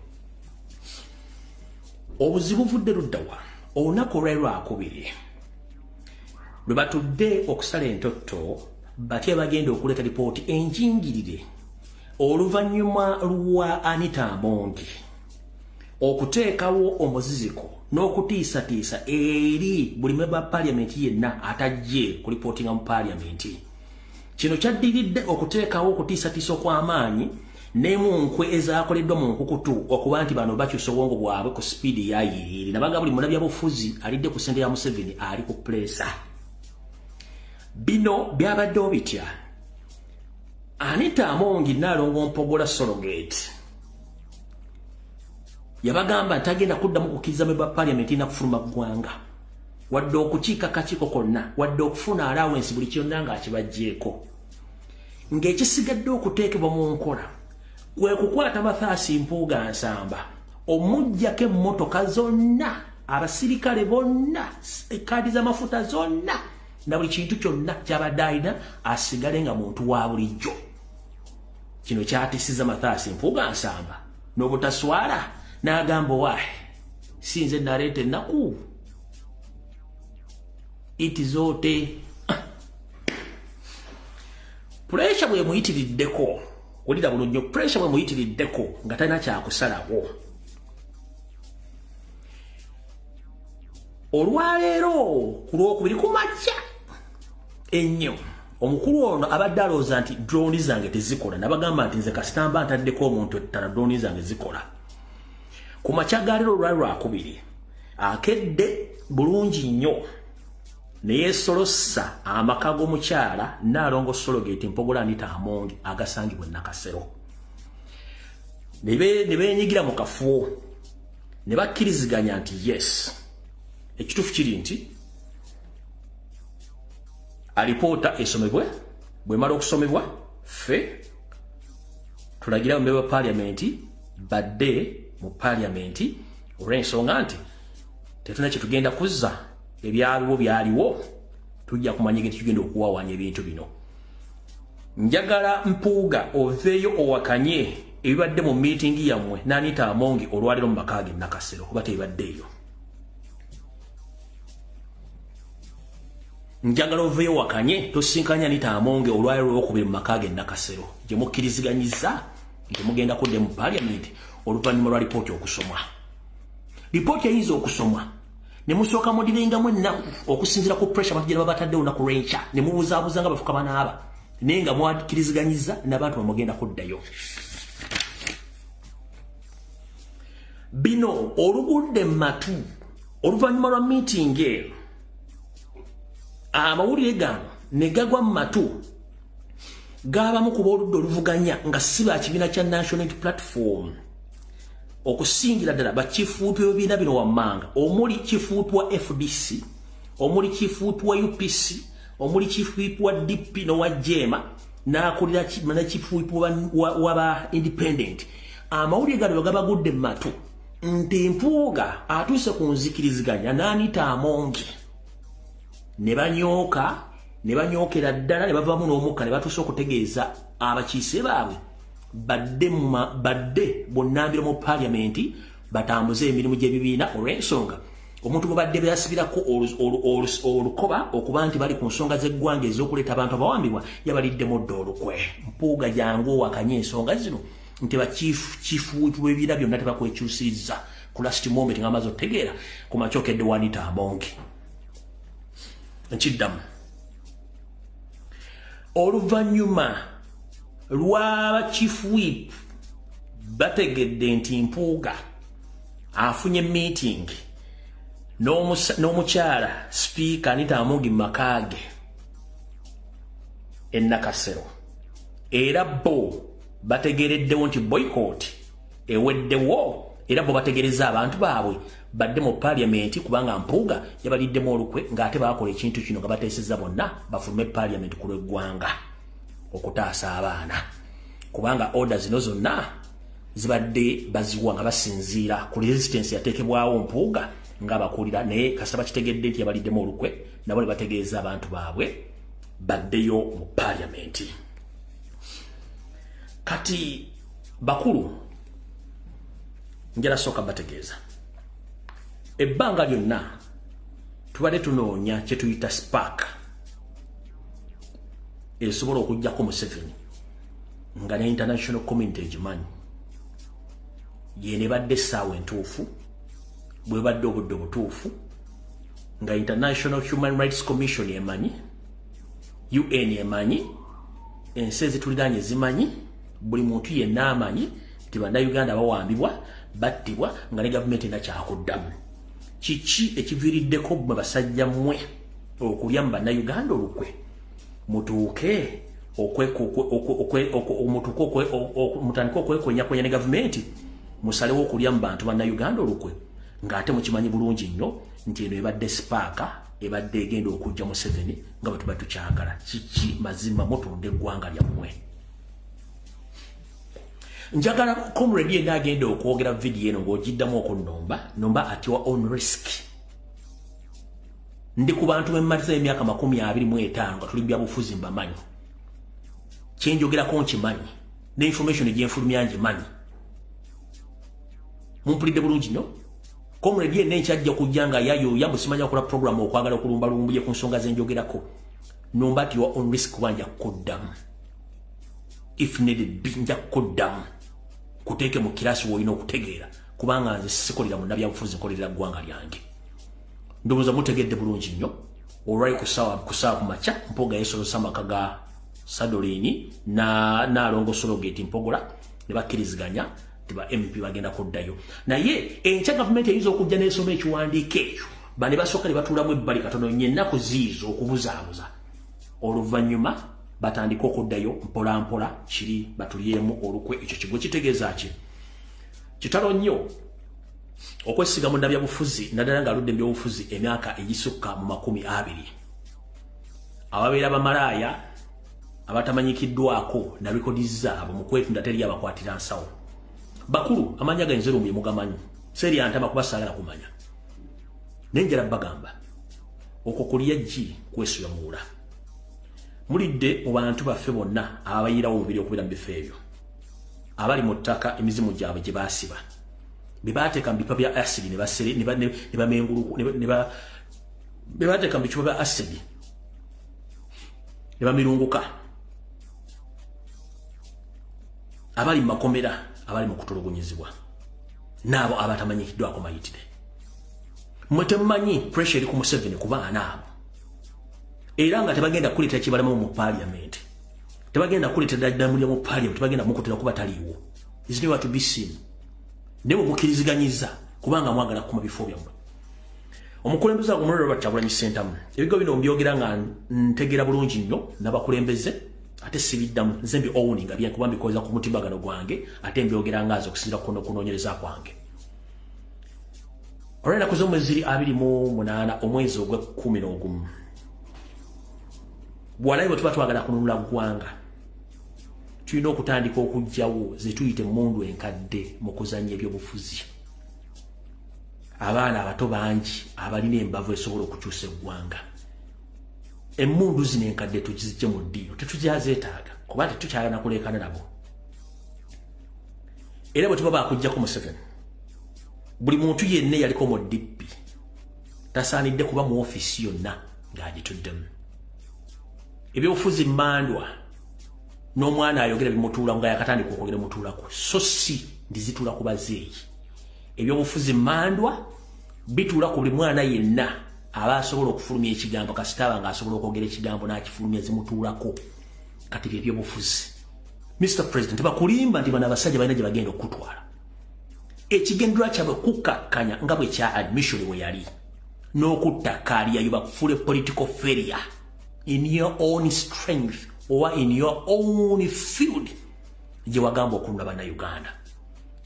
Obuzibu buvudde luddawa olunaku olw'Olwakubiri lwe batudde okusala entotto batya bagenda okuleeta lipooti enjingirire oluvannyuma lwa Anita Amongi okuteekawo omuziziko n'okutiisatiisa eri buli memba wa Parliament yenna atajje ku lipootinga mu Parliament. Kino kyaddiridde okuteekawo okutiisatiisa okw'amaanyi n'emunkwe ezaakoleddwa mu nkukutu okuba nti bano bakyusa obwongo bwabwe ku sipiidi eyayiriiri nabaga buli munnabyabufuzi alidde ku ssente ya Museveni ali ku pressa. Bino byabaddewo bitya? Anita Amongi Nnaalongo Mpogola Sologate yabagamba nti agenda kuddamu kukkiriza memba Parliament nakufuluma ggwanga wadde okukiika kakiiko konna wadde okufuna allowance buli kyonna ng'akibaggyeko. Ng'ekisigadde okuteekebwa mu nkola kwe kukwata Mathasi Mpuuga Nsamba omuggyako emmotoka zonna, abasirikale bonna, ekaadi z'amafuta zonna na buli kintu kyonna kyabadde alina asigale nga muntu wa bulijjo. Kino kyatisiza Mathasi Mpuuga Nsamba n'obutaswala n'agamba waahe sinze naleeta ennaku itizote. Pressure bwe muyitiriddeko wulira bulungi, pressure bwe muyitiriddeko nga talina kyakusalawo. Olwaleero ku Lwokubiri ku makya ennyo omukulu ono abadde alowooza nti drone zange tezikola. Nabagamba nti nze kasitamba ntaddeko omuntu ettala drone zange zikola. Ku makya ga leero olwali Lwakubiri akedde bulungi nnyo Naye solossa amaka g'omukyala Nnaalongo Sologate Mpogola Anita Amongi agasangibwa Nakasero. Ne beenyigira mu kafuo ne bakkiriziganya nti yes. Ekituufu kiri nti alipoota esomebwe bwe mala okusomebwa ffe tulagira mu wa parliamenti badde mu parliamenti olw'ensonga nti tetuna kye tugenda kuzza ebyaliwo byaliwo tujja kumanya nti tugenda okuwawaanya ebintu bino. Njagala Mpuuga oveeyo owakanye ebibadde mu meeting yammwe n'Anita Amongi olwaliro mu maka ge Nakasero kuba tebibaddeeyo. Njagala oveeyo wakanye tosinkanya Anita Amongi olwaliro olwokubiri mu maka ge Nakasero gye mukkiriziganyiza nti mugenda kudde mu parliament oluvannyuma lwa lipooti okusomwa. Lipooti eyinza okusomwa ne musooka mudirengamu ennaku okusinziira ku pressure batugenda babatadde olunaku lw'enkya ne mubuzaabuza nga bafuka banaaba naye nga mwakiriziganyiza n'abantu bamugenda kuddayo. Bino olugudde matu oluvannyuma lwa meeting eyo amawulire gano ne gagwa mu matu gaabamu ku booludde oluvuganya nga si ba kibiina kya National Unity Platform okusingira ddala bakifuutu ebibiina bino wammanga omuli kifuutu wa FDC omuli kifuutu wa UPC omuli kifuutu wa DP n'owa Jema n'akulira kifuutu waba independent. Amawulire gano gabagudde mu matu nti Mpuuga atuuse ku nzikiriziganya n'Anita Amongi ne banyookera ddala ne bavaamu n'omukka ne batuuse okutegeeza abakiise baabwe badde bonnambiro mu parliamenti batambuze emirimu gy'ebibiina olw'ensonga omuntu gwe badde beeyasibirako olukoba okuba nti bali ku nsonga z'eggwanga ez'okuleeta abantu abawambibwa yabaliddemu dda olukwe. Mpuuga jangu owakanye ensonga zino nti bakifuutu b'ebibiina byonna tebakwekyusizza ku last moment nga amaze otegeera ku makyokedde wa Anita Amongi. Nkiddamu oluvannyuma lw'aba chief whip bategedde nti Mpuuga afunye meeting n'omukyala speaker Anita Amongi makage Nakasero era bo bategereddewo nti boycott eweddewo era bo bategereza abantu baabwe badde mu parliament kubanga Mpuuga yabaliddemu olukwe ng'ate baakola ekintu kino nga bateesezza bonna bafulume parliament ku lw'eggwanga okutaasa abaana kubanga order zino zonna zibadde baziwa nga basinziira ku resistance yateekebwawo Mpuuga ng'abakulira naye kasita bakitegedde nti yabaliddemu olukwe nabo ne bategeeza abantu baabwe baddeyo mu parliament. Kati bakulu njala sooka bategeeza ebbanga lyonna tubadde tunoonya kye tuyita spark esobola okujjako Museveni nga ne international community egimanyi yene badde essaawa entuufu bwe badde obudde obutuufu nga International Human Rights Commission emanyi UN emanyi ensi ezituliraanye zimanyi buli muntu yenna amanyi nti bannayuganda bawambibwa battibwa nga ne gavumenti enakyakuddamu. Kiki ekiviiriddeko mmwe basajja mmwe okulya mu bannayuganda olukwe mutuuke mutandike okwekonyakonya ne gavumenti musalewo okulya mu bantu bannayuganda olukwe ng'ate mukimanyi bulungi nnyo nti eno ebadde sipaaka ebadde egenda okujja Museveni nga bwe tuba tukyagala. Kiki mazima mutunda eggwanga lyammwe. Njagala comrade yenna agenda okwogera video eno ng'ogiddamu okunomba ati wa on risk. Ndi ku bantu bemmaliza emyaka 25 nga tuli byabufuzi mbamanyi. Kyenjogerako nkimanyi ne information gyenfulumya ngimanyi. Mumpulidde bulungi nnyo. Comrade yenna ekyajja kujja nga yayoya busimanya okola program okwagala okulumba Lumbuye ku nsonga zenjogerako. Nomba ati wa on risk wanja kuddamu. If needed binja kuddamu. Kuteeke mu kirasi woyina okutegeera kubanga nze sikolera mu nabyabufuzi nkolera ggwanga lyange. Ndowooza mutegedde bulungi nnyo olwali kusaawa ku makya Mpuuga yeesolosa amaka ga Sadolini Nnaalongo Sologate Mpogola ne bakkiriziganya nti ba MP bagenda kuddayo. Naye enkya gavumenti eyinza okujja n'esoma ekiwandiiko ekyo bane basooka ne batuulamu ebbali katono nnyo ennaku ziizo okubuzaabuza oluvannyuma batandika okuddayo mpola mpola kiri batulyemu olukwe ekyo kigwe kitegeeza ki kitalo nnyo okwesiga mu ndabyabufuzi naddala ng'aludde mu byobufuzi emyaka egisukka mu 20 ababeera bamalaaya abatamanyikiddwako na rekodi zaabwe mu kwetunda teri abakwatira nsawo bakulu amanya gayinza lumbuye mugamanyi seri antama kubasaagala kumanya nenjala bagamba okwo kulya jji kwesuyamuula mulidde mu bantu baffe bonna abayirawo omubiri okubeera mu bifo ebyo abali mu ttaka emizimu gyabwe gye baasiba be baateeka mu bipa bya asidi ne baateeka mu bicupa bya asidi ne bamirunguka abali mu makomera abali mu kutulugunyizibwa n'abo abatamanyikiddwako mayitire mmwe temumanyi pressure eri ku Museveni ku baana abo era nga tebagenda kuleeta kibalamu mu parliament tebagenda kuleeta ddamulya mu parliament tebagenda mukutera kuba taliiwo is never to be seen ne mukiriziganyiza kubanga mwagala kuma bifo byammwe omukulembeze agumulira Robert Kyagulanyi Ssentamu ebigo bino mbyogera nga ntegera bulungi nnyo n'abakulembeze ate sibiddamu nze mbi owuninga byankuba mbikoza ku mutimbagano gwange ate mbyogera ngaazo okusinzira kunoonyereza kwange olwenda kuza omwezi 28 omwezi ogwe-11 bwalayi bwe tuba twagala kununula ggwanga tulina okutandika okugjawo ze tuyite mundu enkadde mu kuzannya ebyobufuzi abaana abato bangi abalina embavu esobola okukyusa eggwanga emmundu zino enkadde tugizigye mu ddiiro tetugyazeetaaga kuba tetukyagala kuleekana nabo era bwe tuba baakuggyako Museveni buli muntu yenna yaliko mu dippi tasaanidde kuba mu ofiisi yonna ng'agituddemu ebyobufuzi mmandwa n'omwana ayogera bimutuula nga yakatandika okwogera mutuulako so si ndizituula ku bazeeyi ebyobufuzi mmandwa bituula ku buli mwana yenna aba asobola okufulumya ekigambo kasitaaba ng'asobola okwogera ekigambo n'akifulumya zimutuulako kati byebyobufuzi Mr. President bakulimba nti bano abasajja balina gye bagenda okutwala ekigendera kyabwe kukakkanya nga bwe kya admission we yali n'okutta kaaliyayo bakufule political failure in your own strength or in your own field gye wagamba okulunda bannayuganda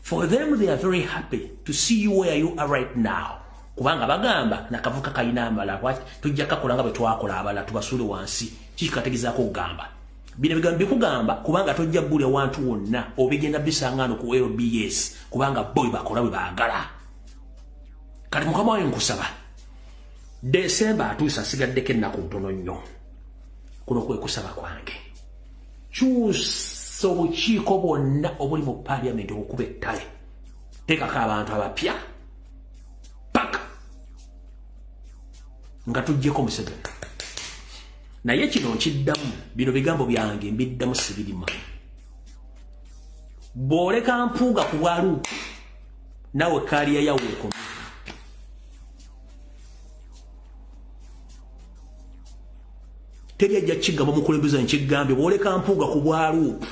for them they are very happy to see you where you are right now kubanga bagamba nakavuka kalina amala tujja kakola nga bwe twakola abala tubasule wansi kikategezaako okugamba bino bigambo bikugamba kubanga tojja bbule wantu wonna obigenda bisangano ku LBS kubanga boy bakola bwe baagala kati mukama wawe nkusaba Desemba atuusa asigaddeko ennaku ntono nnyo kuno kwe kusaba kwange kyusa obukiiko bwonna obuli mu parliament okuba ettale teekako abantu abapya paka nga tuggyeko Museveni naye kino nkiddamu bino bigambo byange mbiddamu sibirima bw'oleka mpuuga ku bwaluupu nawe kaaliya yawe ekomi teri ajja kigamba mukulembeza nkigambye bw'oleka mpuuga ku bwaluupu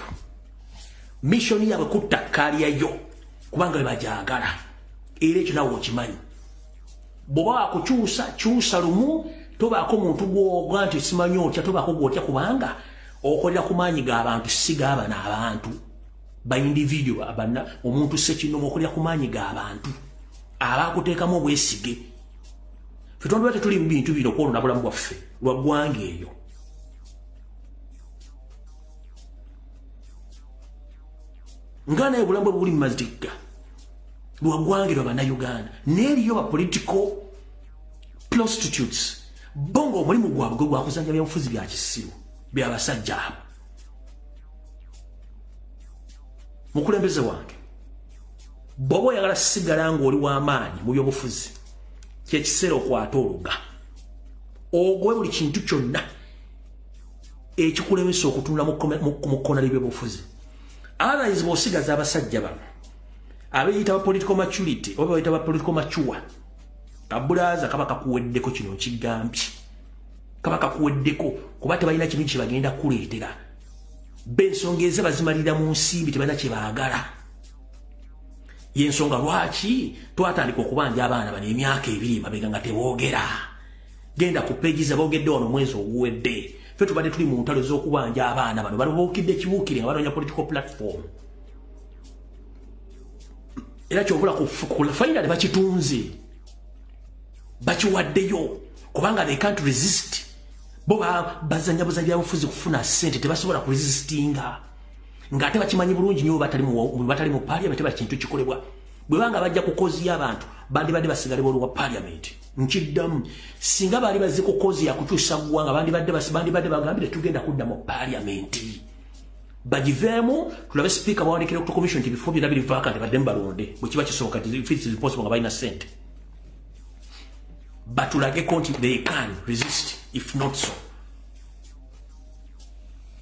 missoni yaabwe kutta kaaliya yo kubanga bwe bagyagala era ekyo nawe okimanyi bw'oba wakukyusa kyusa lumu tobaako muntu gwoga nti simanyi otya tobaako gwotya kubanga okolera ku maanyi g'abantu si gaabana abantu ba individual abana omuntu sekinomu okolera ku maanyi g'abantu abaakuteekamu obwesige ffe tondiba tetuli mu bintu bino okwolona bulamu bwaffe lwa ggwanga eyo nga naye bulamu bwe buli mu maziga lwa ggwanga lwa bannayuganda n'eriyo ba political prostitutes bongo omulimu gwabwe gwe gwakuzanja byobufuzi bya kisiru byabasajja abo mukulembeze wange bw'oba oyagala sigala ng'oli w'amaanyi mu byobufuzi kyekiseera okwata oluga ogowe buli kintu kyonna ekikulemesa okutunula mu kkona ly'ebyobufuzi otherwise bw'osigaza abasajja bano abeeyita ba political maturity oba bayita ba political mature kabulaza kaba kakuweddeko kino nkigambye kaba kakuweddeko kuba tebalina kintu kye bagenda kuleetera b'ensonga eze bazimalira mu nsimbi tebalina kye baagala yensonga lwaki twatandika okubanja abaana bano emyaka 2 mabega nga teboogera genda ku pages aboogedde wano mwezi oguwedde ffe tubadde tuli mu ntalo z'okubanja abaana bano balobuukidde kibuukire nga banoonya political platform era kyobula ku finally bakitunze bakiwaddeyo kubanga they can't resist bo bazanya byabufuzi kufuna sente tebasobola ku resistinga ngate bakimanyi bulungi nnyo batali mu parliament teba kintu kikolebwa bwe banga bajja kukozi y'abantu bandi basigale boluwa parliament nkiddamu singa bali bazze ku kozi ya kukyusa ggwanga bandi badde bagambire tugenda kudda mu parliament bagiveemu tulabe speaker bawandikira ku commission nti bifo byonna biri vacant badde mbalonde bwe kiba kisoboka if it is possible nga balina sente batulage konti they can resist if not so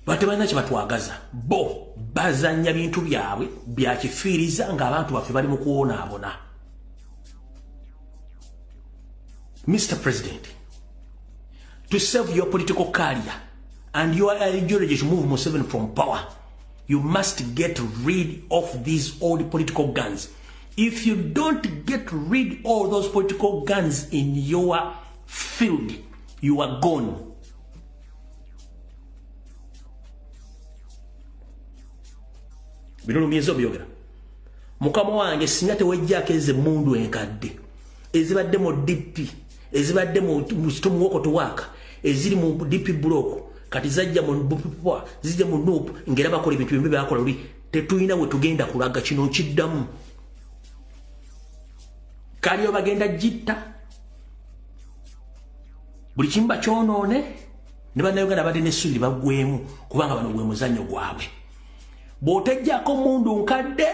batebalina kye batwagaza bo bazanya bintu byabwe byakifiiriza ng'abantu baffe bali mu kuwonaabona. Mr. President, to save your political career and your ideology to move Museveni from power, you must get rid of these old political guns. If you don't get rid of all those political guns in your field, you are gone. Binulumyezo byogera. Mukama wange singa tewejjako ez'emmundu enkadde ezibadde mu DP ezibadde mu Storm Walk to Work eziri mu DP block kati zajja mu BPPA zijja mu NUP ngera bakola ebintu bimbe byakola luli tetuyina we tugenda kulaga kino kiddamu kaliyo bagenda jitta buli kimba kyonoone ne bannayuganda badde n'essuubi baggwemu kubanga bano gwe muzannyo gwabwe bw'otejjako mundu nkadde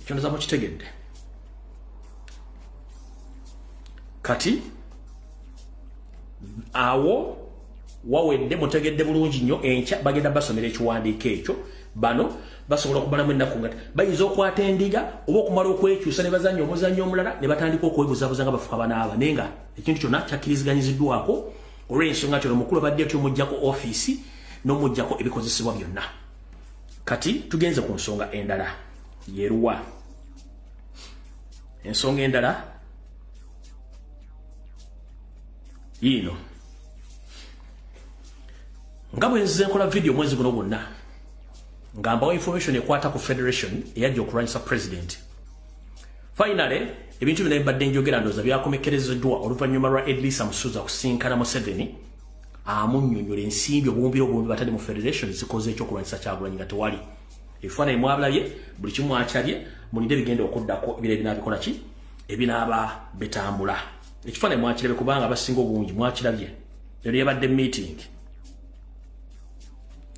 kyonoza mukitegedde kati awo wawedde mutegedde bulungi nnyo enkya bagenda basomera ekiwandiiko ekyo bano basobola okubalamu ennaku ngati bayinza okwata endiga oba okumala okwekyusa ne bazanya omuzannyo omulala ne batandika okwebuzabuza nga bafuka banaaba naye nga ekintu kyonna kyakkiriziganyiziddwako olw'ensonga nti omukulu badde ati omuggyako ofiisi n'omuggyako ebikozesebwa byonna. Kati tugenze ku nsonga endala yeruwa ensonga endala yino nga bwe nzize nkola video mwezi guno gwonna ngambawo information ekwata ku federation eyajja okulwanyisa president. Finally ebintu bino ebadde njogera ndooza byakomekerezeddwa oluvannyuma lwa Edlisa Musuza kusinkana Museveni amunnyonnyola ensimbi obuwumbiro obumbi batadde mu federation zikoze ekyokulwanyisa Kyagulanyi nga tewali ebifaananyi mwabulabye buli kimu akyalye mulinde bigenda okuddako ebira ebinaabikola ki ebinaaba bitambula ekifaananyi mwakirabye kubanga abasinga obungi mwakirabye yali yabadde meeting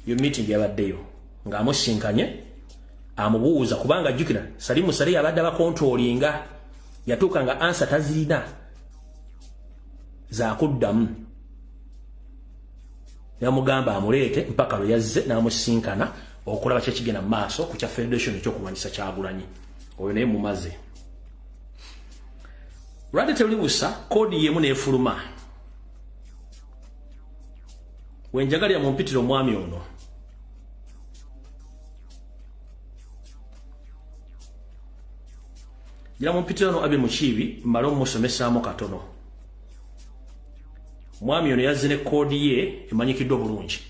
yo meeting yabaddeyo ng'amusinkanye amubuuza kubanga jjukira Salimu Sale yabadde abakontrolinga yatuuka nga ansa tazirina zakuddamu yamugamba amuleete mpaka lwe yazze n'amusinkana okulaba kyekigenda mu maaso ku kya federation ekyokulwanyisa Kyagulanyi oyo naye mumaze lwadde terulibusa koodi yemu n'efuluma wenjagalira mu mpitiro omwami ono gira mu mpitiro ono abe mukiibi mmale omusomesaamu katono mwami ono yazze ne koodi ye emanyikiddwa bulungi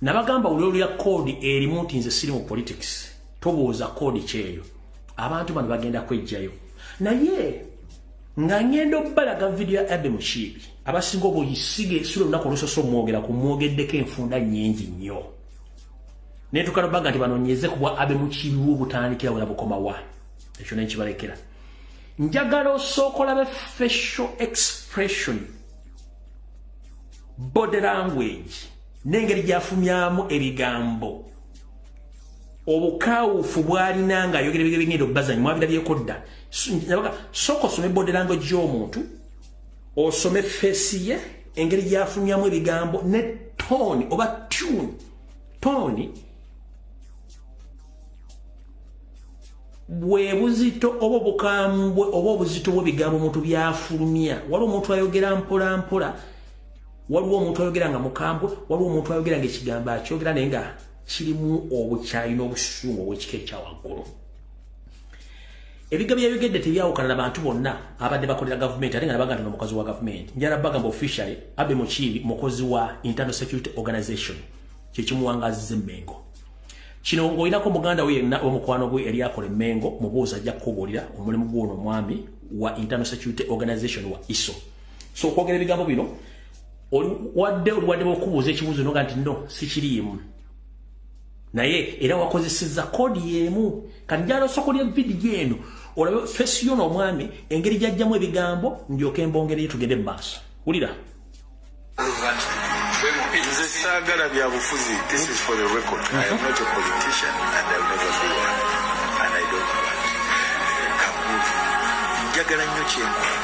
nabagamba ululu ya koodi erimu nti nze siri mu politics tobuuza koodi kyeyo abantu bano bagenda kwejjayo naye nga ngenda obbalaga video ya abe mukiibi abasinga obuyisige sula olunaku olusoso omwogera ku mwogeddeko enfunda nnyingi nnyo netukana baga nti banoonyeze ku bwa abe mukiibi bw'obutandikira bwe bukomawa ekyo nekibalekera njagala osooka olabe facial expression body language n'engeri gy'afumyamu ebigambo obukawufu bw'alina ng'ayogera ebigere bigenda obbazanyi mwabirabyeko dda sooka osome body language y'omuntu osome feesi ye engeri gy'afumyamu ebigambo ne tone oba tune bwe buzito obo bukambwe obo buzito bw'ebigambo omuntu byafulumya waliwo omuntu ayogera mpola mpola waliwo omuntu ayogera nga mukambwe waliwo omuntu ayogera nga ekigambo akyogera naye nga kirimu obukyayi n'obusungu obw'ekika ekyawaggulu ebigambo byayogedde tebyawukana n'abantu bonna abadde bakolera gavumenti ate nga nabaga nti n'omukozi wa gavumenti njala bagamba officially Abe Mukiibi mukozi wa Internal Security Organization kyekimuwangaziza emmengo kino ng'olinako muganda we yenna omukwano gwe eri akola emmengo mubuuza ajja kukubuulira omulimu gw'ono omwami wa Internal Security Organization wa ISO so okwogera ebigambo bino wadde bw'okubuuza ekibuuzo noga nti no sikiriimu naye era wakozesezza kodi y'emu kati njala osokolya vidiyo eno olabe fesi yo n'omwami engeri gy'ajjamu ebigambo ndyoke mbongereyo tugende mu maaso wulira
nze saagala bya bufuzi. This is for the record. I am not a politician and I will never be one and I don't want kabuufu njagala nnyo kyenkola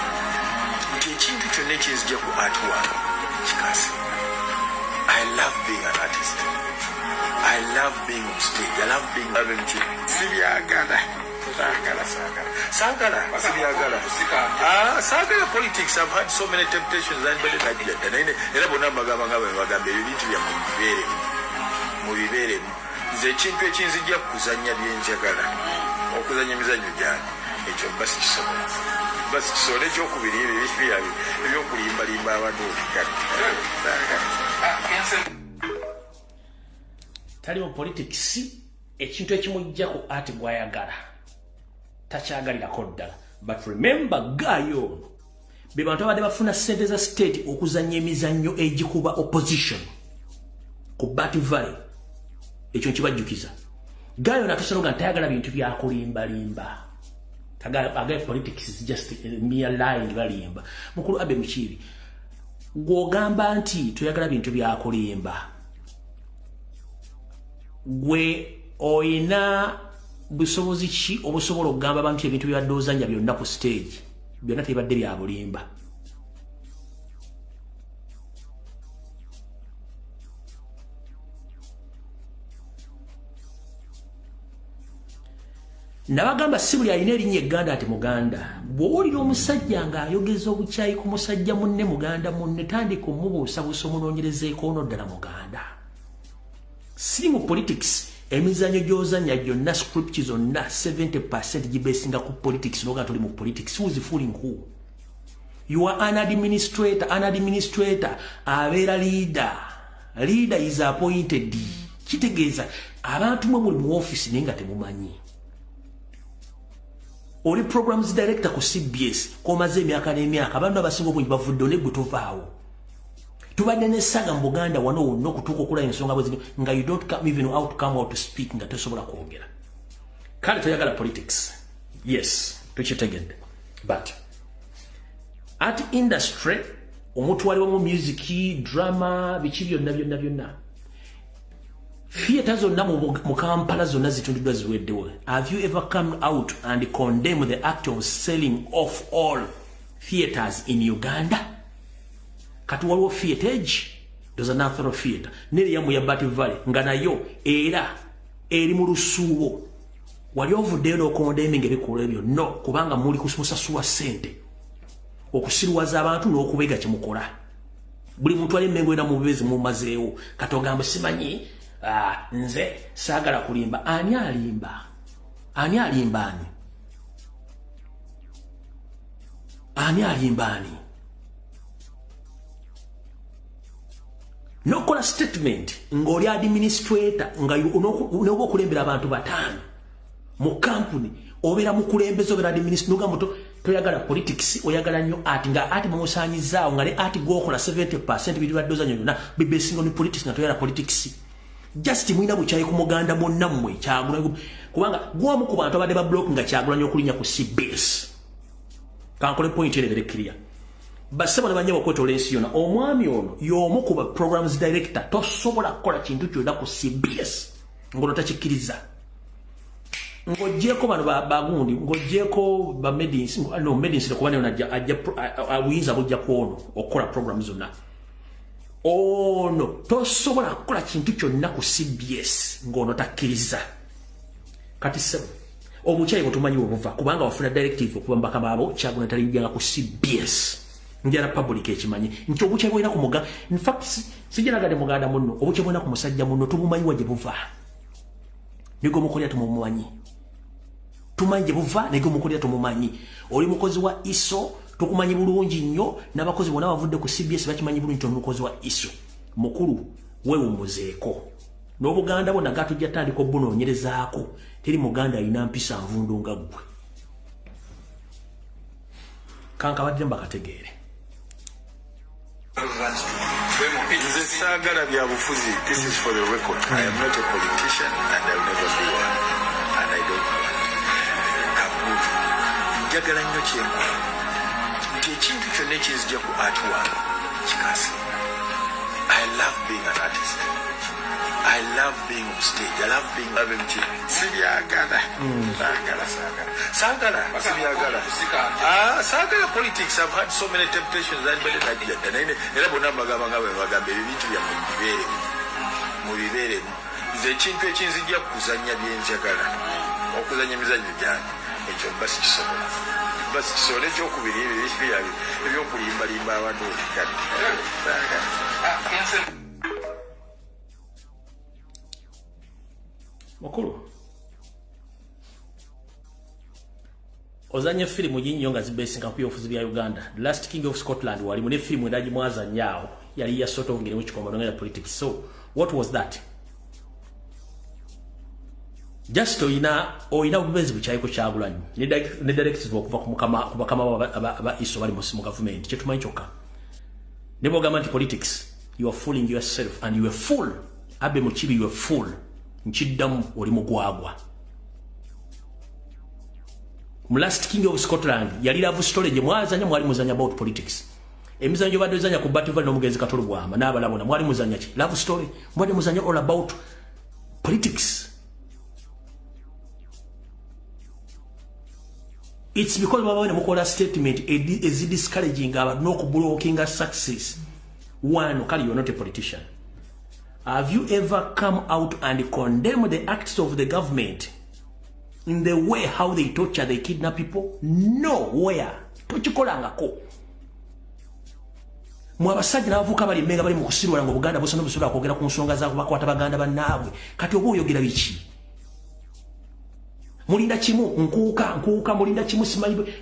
nti ekintu kyonna ekinzija ku artwork kikasi. I love being an artist. I love being on stage. I love being Sibyagala. Sagala. Sagala politics. I've had so many temptations. Anybody like that. And era bonna magamba ngabe bagambe ebintu bya mu bibere. Nze ekintu ekinzija kuzanya byenjagala. Okuzanya emizannyo gyange. Ekyo basi kisobola. Basi kisobola ekyokubiri ebyokulimbalimba abantu obikali.
tali mu politics ekintu ekimujja ku ati gwayagala takyagalirako ddala but remember gayo be bantu abadde bafuna ssente za state okuzanya emizannyo egikuba opposition ku Bati Valley ekyo nkibajjukiza gayo natusaloga ntayagala bintu byakulimbalimba tagala politics is just mere line balimba mukulu Abe Mukiibi gwogamba nti tuyagala bintu byakulimba gwe oyina busobozi ki obusobola okugamba abantu ebintu byabadde ozanya byonna ku stage byonna tebadde bya bulimba nabagamba si buli alina erinnya egganda ati muganda bw'owulira omusajja ng'ayogeza obukyayi ku musajja munne muganda munne tandika omubuusabuusa omunoonyerezeeko ono ddala muganda siri mu politics emizannyo gy'ozanya gyonna script zonna 70% gibesinga ku politics noga tuli mu politics who is fooling who you are an administrator abeera leader is appointed kitegeeza abantu mwe muli mu office naye nga temumanyi oli programs director ku CBS komaze emyaka n'emyaka abantu abasinga obungi bavudde negwe tovaawo tubadde n'essaga mu Buganda wano wonna okutuuka okula ensonga bwe zino nga you don't come even out to come out to speak nga tosobola kwogera kale toyagala politics yes tukitegedde but art industry omuntu waliwo mu music drama biki byonna theatre zonna mu Kampala zonna zitundiddwa ziweddewo have you ever come out and condemn the act of selling off all theatres in Uganda kati waliwo theatre doza nathoro theatre neri yamu ya Bati Valley nga nayo era eri mu lusuubo wali ovuddeyo n'okondeming ebikolwa ebyo no kubanga muli kumusasula ssente okusirwaza abantu n'okubega kyemukola buli muntu ali emmengo era mu bubezi mumazeewo kati ogambe simanyi nze saagala kulimba ani alimba nokola statement ng'oli administrator nga noba okulembera abantu bataano mu company obeera mukulembeze obeera administrator noga muto toyagala politics oyagala nnyo ati nga ati mumusaanyizaawo nga ne ati gwokola 70% bibadde ozanyo byonna bibesinga ne politics nga toyagala politics just mwina bukyayi ku muganda mwonna mmwe Kyagulanyi kubanga gwomu ku bantu abadde ba block nga Kyagulanyi okulinya ku CBS kankole point ere very clear basema nabanye bakwetola ensi yona omwami ono y'omu ku programs director tosobola kukola kintu kyonna ku CBS ngono takikkiriza ng'oggyeko bano bagundi ng'oggyeko ba medicine kuba nayo obuyinza bujja kwono okukola program zonna ono tosobola kukola kintu kyonna ku CBS ng'ono takkiriza kati sebo obuchayi butumanyi obuva kubanga wafuna directive okuba mbaka baabo kyaguna talinjanga ku CBS njara public ekimanyi nti obuchayi bwina ku muga in fact sijiragadde muganda munno obuchayi bwina ku musajja munno tumumanyi waje buva nigo mukolya tumumanyi tumanyi je buva nigo mukolya tumumanyi oli mukozi wa ISO tukumanyi bulungi nnyo n'abakozi bonna bavudde ku CBS bakimanyi bulungi omukozi wa ISO mukulu wewe muzeeko n'obuganda bonna gatujja tandika obunoonyerezaako teri muganda alina mpisa nvundu nga ggwe kankabadde mbakategeere
nze saagala byabufuzi. This is for the record. I am not a politician and I will never be one and I don't want. Kabutu njagala nnyo kyenkola nti ekintu kyonna ekinzija ku art wange kikasi. I love being an artist. I love being on stage. I love being Siriagala. Sagala. Sagala politics. I've had so many temptations. I better like that. And I never mubibere nze ekintu ekinzijja kuzanya byenjagala okuzanya emizannyo gyange ekyo basi kisobola ekyokubiri ebyokulimbalimba abantu
mukulu ozanye filimu nyinyo nga zibesinga ku byobufuzi bya Uganda. The Last King of Scotland wali mu ne filimu endaji mwazanyaawo yali ya sort of ngene mu kikomano nga politics. So what was that? Just oyina obubezi bukyayiko kyagulanyi ne directive okuva ku bakama aba ISO bali mu government kyetumanyi kyokka ne bogamba nti politics you are fooling yourself and you are fool abe mukibi you are fool nchiddamu oli mugwagwa. Mu Last King of Scotland yali love story gye mwazanya mwali muzanya about politics. Emizanyo badde zanya ku Battle n'omugenzi Katolo Bwama n'abalabona mwali muzanya ki love story mwali muzanya all about politics. It's because when mukola statement is discouraging about no blocking success. One, okay, you're not a politician. Have you ever come out and condemn the acts of the government in the way how they torture, they kidnap people? No, where? Tochikolangako. Mwabasajja n'abavuka bali mmenga bali mu kusirwala ngo Buganda bosona busula kwogera ku nsonga za kubakwata baganda bannaabwe. Kati obo oyogera biki? Mulinda kimu nkuuka mulinda kimu simanyi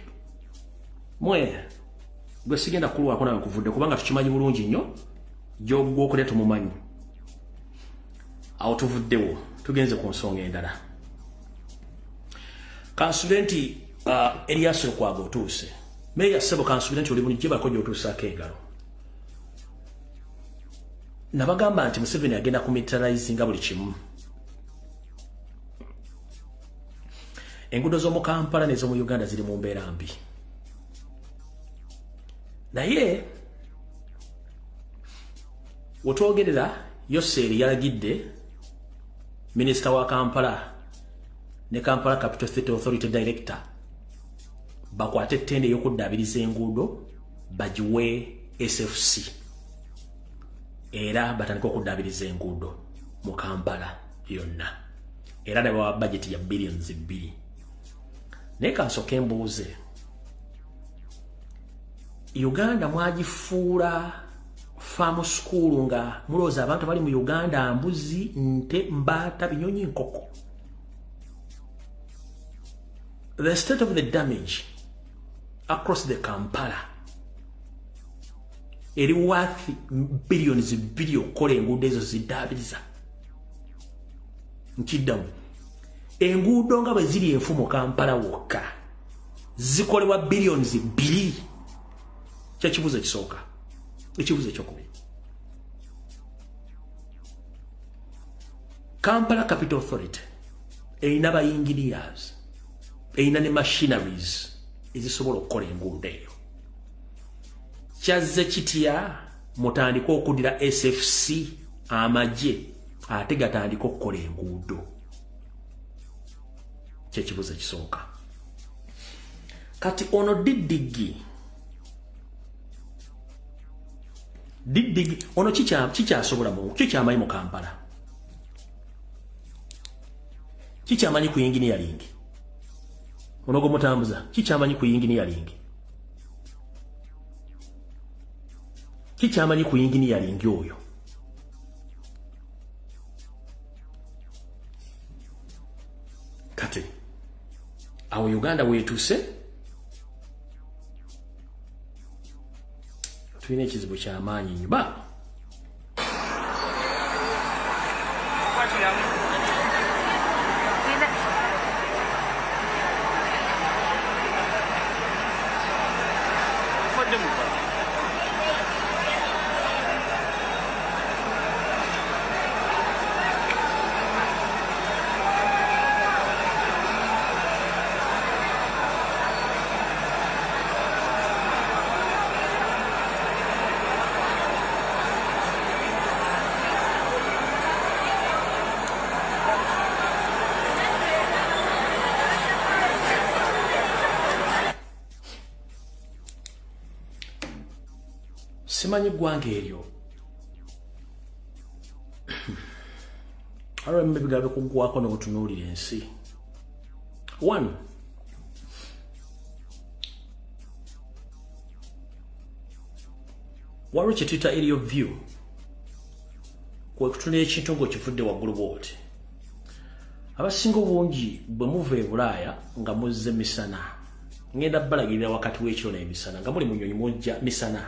mwe gwe sigenda kulwa kona nkuvudde kubanga tukimanyi bulungi nnyo jogwo okulya tumumanyi awo tuvuddewo tugenze ku nsonga endala. Kansulenti Elias Okwago otuuse meya sebo kansulenti oli bunijje bakojo otuusaako engalo nabagamba nti Museveni agenda kumilitarizinga buli kimu. Engudo z'omu Kampala n'ez'omu Uganda ziri mu mbeera mbi. Naye wotwogerera Yoseri yalagidde Minisita wa Kampala ne Kampala Capital City Authority Director bakwate ettende y'okuddaabiriza enguudo bagiwe SFC era batandika okuddaabiriza enguudo mu Kampala yonna era ne bawa budget ya billions 2. Neka nsoke mbuuze Uganda mwagifuula farm school nga mulooza abantu bali mu Uganda mbuzi nte mbaata binyonyi nkoko. The state of the damage across the Kampala eri worth billions okukola enguudo ezo ziddaabiriza nkiddamu. Enguudo nga bwe ziri enfu mu Kampala wokka zikolebwa billions 2. Kyekibuzo ekisooka. Ekibuzo ekyokubiri, Kampala Capital Authority erina ba engineers erina ne machineries ezisobola okukola enguudo eyo. Kyazze kitya mutandika okudira SFC amagye ate gatandika okukola enguudo? Kyekibuzo ekisooka. Kati ono Didigi ono kikyasobola mu kikyamanyi mu Kampala, kikyamanyi ku engineering, onogo mutambuza kikyamanyi ku engineering kikyamanyi ku engineering oyo kati awo Uganda weetuse tulina ekizibu ky'amaanyi nnyo ba simanyi ggwanga eryo Owememe bigabe kuggwako n'otunuulira ensi. One, waliwo kye tuyita area of view, kwe kutunula ekintu ng'okivudde waggulu bw'oti. Abasinga obungi bwe muva e Bulaaya nga muzze misana, ngenda balagirira wakati w'ekiro n'emisana nga muli mu nnyonyi mujja misana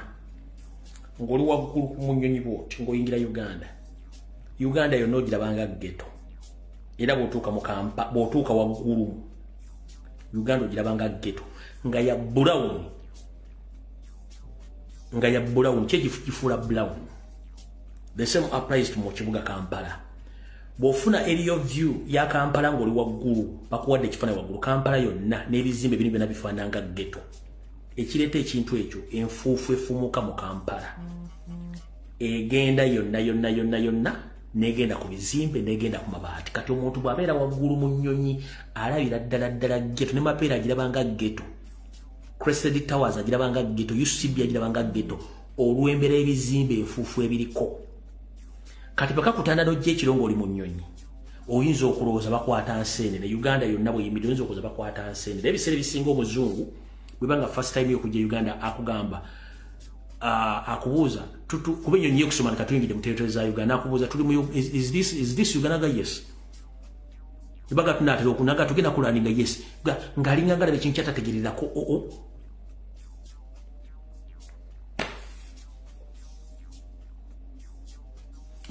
ng'oli waggulu mu nnyonyi bw'oti ng'oyingira Uganda yonna ogirabanga ghetto, era bw'otuuka mu Kampala bw'otuuka waggulu Uganda ogirabanga ghetto nga ya brown kyekifuula brown. The same applies to mu kibuga Kampala. Bw'ofuna area view ya Kampala ng'oli waggulu bakuwadde ekifaananyi waggulu Kampala yonna n'ebizimbe bino byonna bifaananga ghetto. Ekireeta ekintu ekyo enfuufu efumuka mu Kampala egenda yonna negenda ku bizimbe negenda ku mabaati. Kati omuntu bw'abeera waggulu mu nnyonyi alabira ddala ghetto, ne Mapeera agirabanga ghetto, Crested Towers agirabanga ghetto, UCB agirabanga ghetto olw'embeera ebizimbe enfuufu ebiriko. Kati paka kutanda n'ojja ekirongo oli mu nnyonyi oyinza okulowooza bakwata nseenene. Uganda yonna bw'eyimirira oyinza okulowooza bakwata nseenene. Ebiseera ebisinga omuzungu bwebanga first time y'okujja Uganda akugamba akubuuza kuba ennyonyi y'okusoma katuyingidde mu territory za Uganda akubuuza tuli mu is this Uganda? Yes. Nibaga tunatera okunaga tugenda kulandinga yes ng'alinga ngalabe ekintu kyatategeererako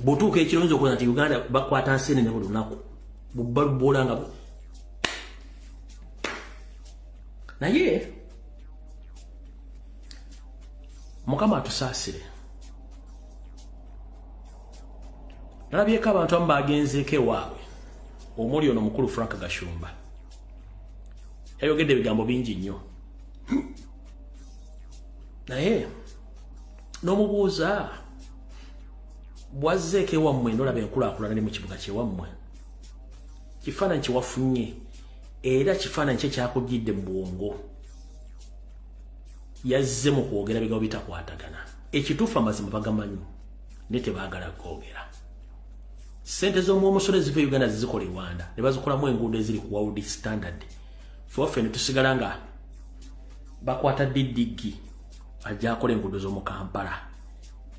bw'otuuka ekiro oyinza okubuuza nti Uganda bakwata nseenene buli lunaku bw'olanga naye Mukama atusaasire. Nalabyeko abantu abamu bagenzeeko ewaabwe omuli ono mukulu Frank Gashumba yayogedde ebigambo bingi nnyo naye n'omubuuza bwazzeeko ewammwe n'olaba enkulaakulana ne mu kibuga kyewammwe kifaananyi kye wafunye era kifaananyi kye kyakujjidde mu bwongo yazze mu kwogera bigambo bitakwatagana. Ekituufu amazima bagamanyi ne tebaagala kwogera. Ssente z'omwomusolo eziva Uganda zizikola e Rwanda ne bazikolamu enguudo eziri ku world standard. Ewaffe ne tusigala nga bakwata Didigi ajja akola enguudo z'omu Kampala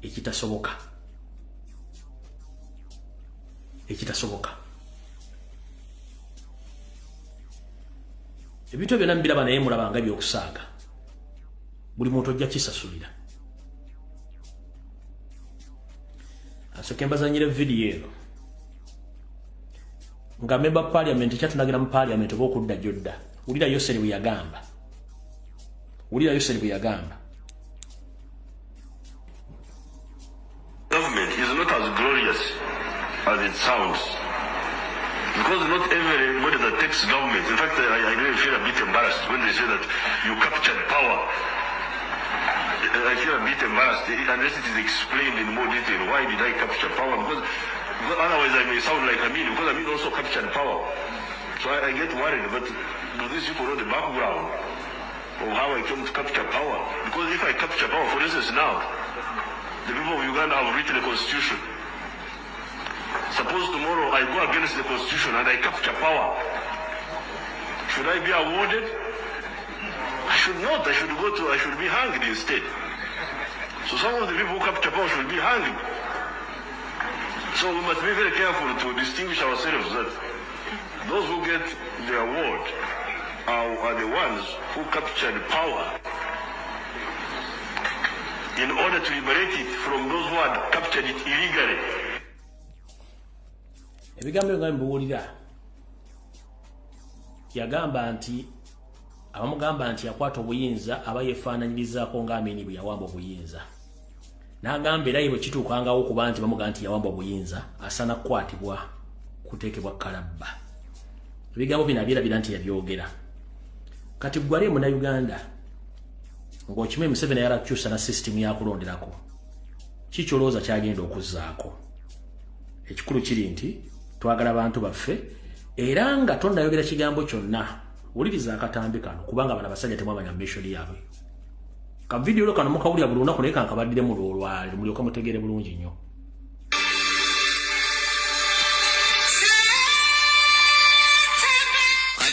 ekitasoboka. Ebintu byonna mbiraba naye mulaba nga by'okusaaga. Buli muntu ojja kisasulira. Asooke mbazanyire video eno nga member parliament kyatunagira mu parliament oba okudda jodda. Wulira Yoseri bwe yagamba.
Government is not as glorious as it sounds. Because not everybody that takes government, in fact, I really feel a bit embarrassed when they say that you captured power. I feel a bit embarrassed unless it is explained in more detail. Why did I capture power? Because otherwise I may sound like Amin, because Amin also captured power. So I get worried, but do these people know the background of how I came to capture power? Because if I capture power, for instance now, the people of Uganda have written a constitution. Suppose tomorrow I go against the constitution and I capture power. Should I be awarded? I should not. I should be hanged instead. So some of the people who capture power should be hanged. So we must be very careful to distinguish ourselves that those who get the award are the ones who captured power in order to liberate it from those who had captured it illegally.
Ebigambo nga mbuulira yagamba nti abamugamba nti yakwata obuyinza aba yefaananyirizaako ng'Amini bwe yawamba obuyinza. N'agamba era bwe kituukangawo okuba nti bamugamba nti yawamba obuyinza asaana kukwatibwa kuteekebwa kalabba. Ebigambo bino abyerabira nti yabyogera. Kati gwali Munnayuganda ng'okimanyi Museveni yarakyusa na system yakulonderako. Kikyolooza kyagenda okuzzaako. Ekikulu kiri nti twagala bantu baffe era nga tonnayogera kigambo kyonna wuliriza akatambi kano kubanga bana basajja temwamanya mission yaabwe. Ka video lo kano mukawulira buli lunaku naye kankabaddire mu lwolwale mulyoka mutegeere bulungi nnyo.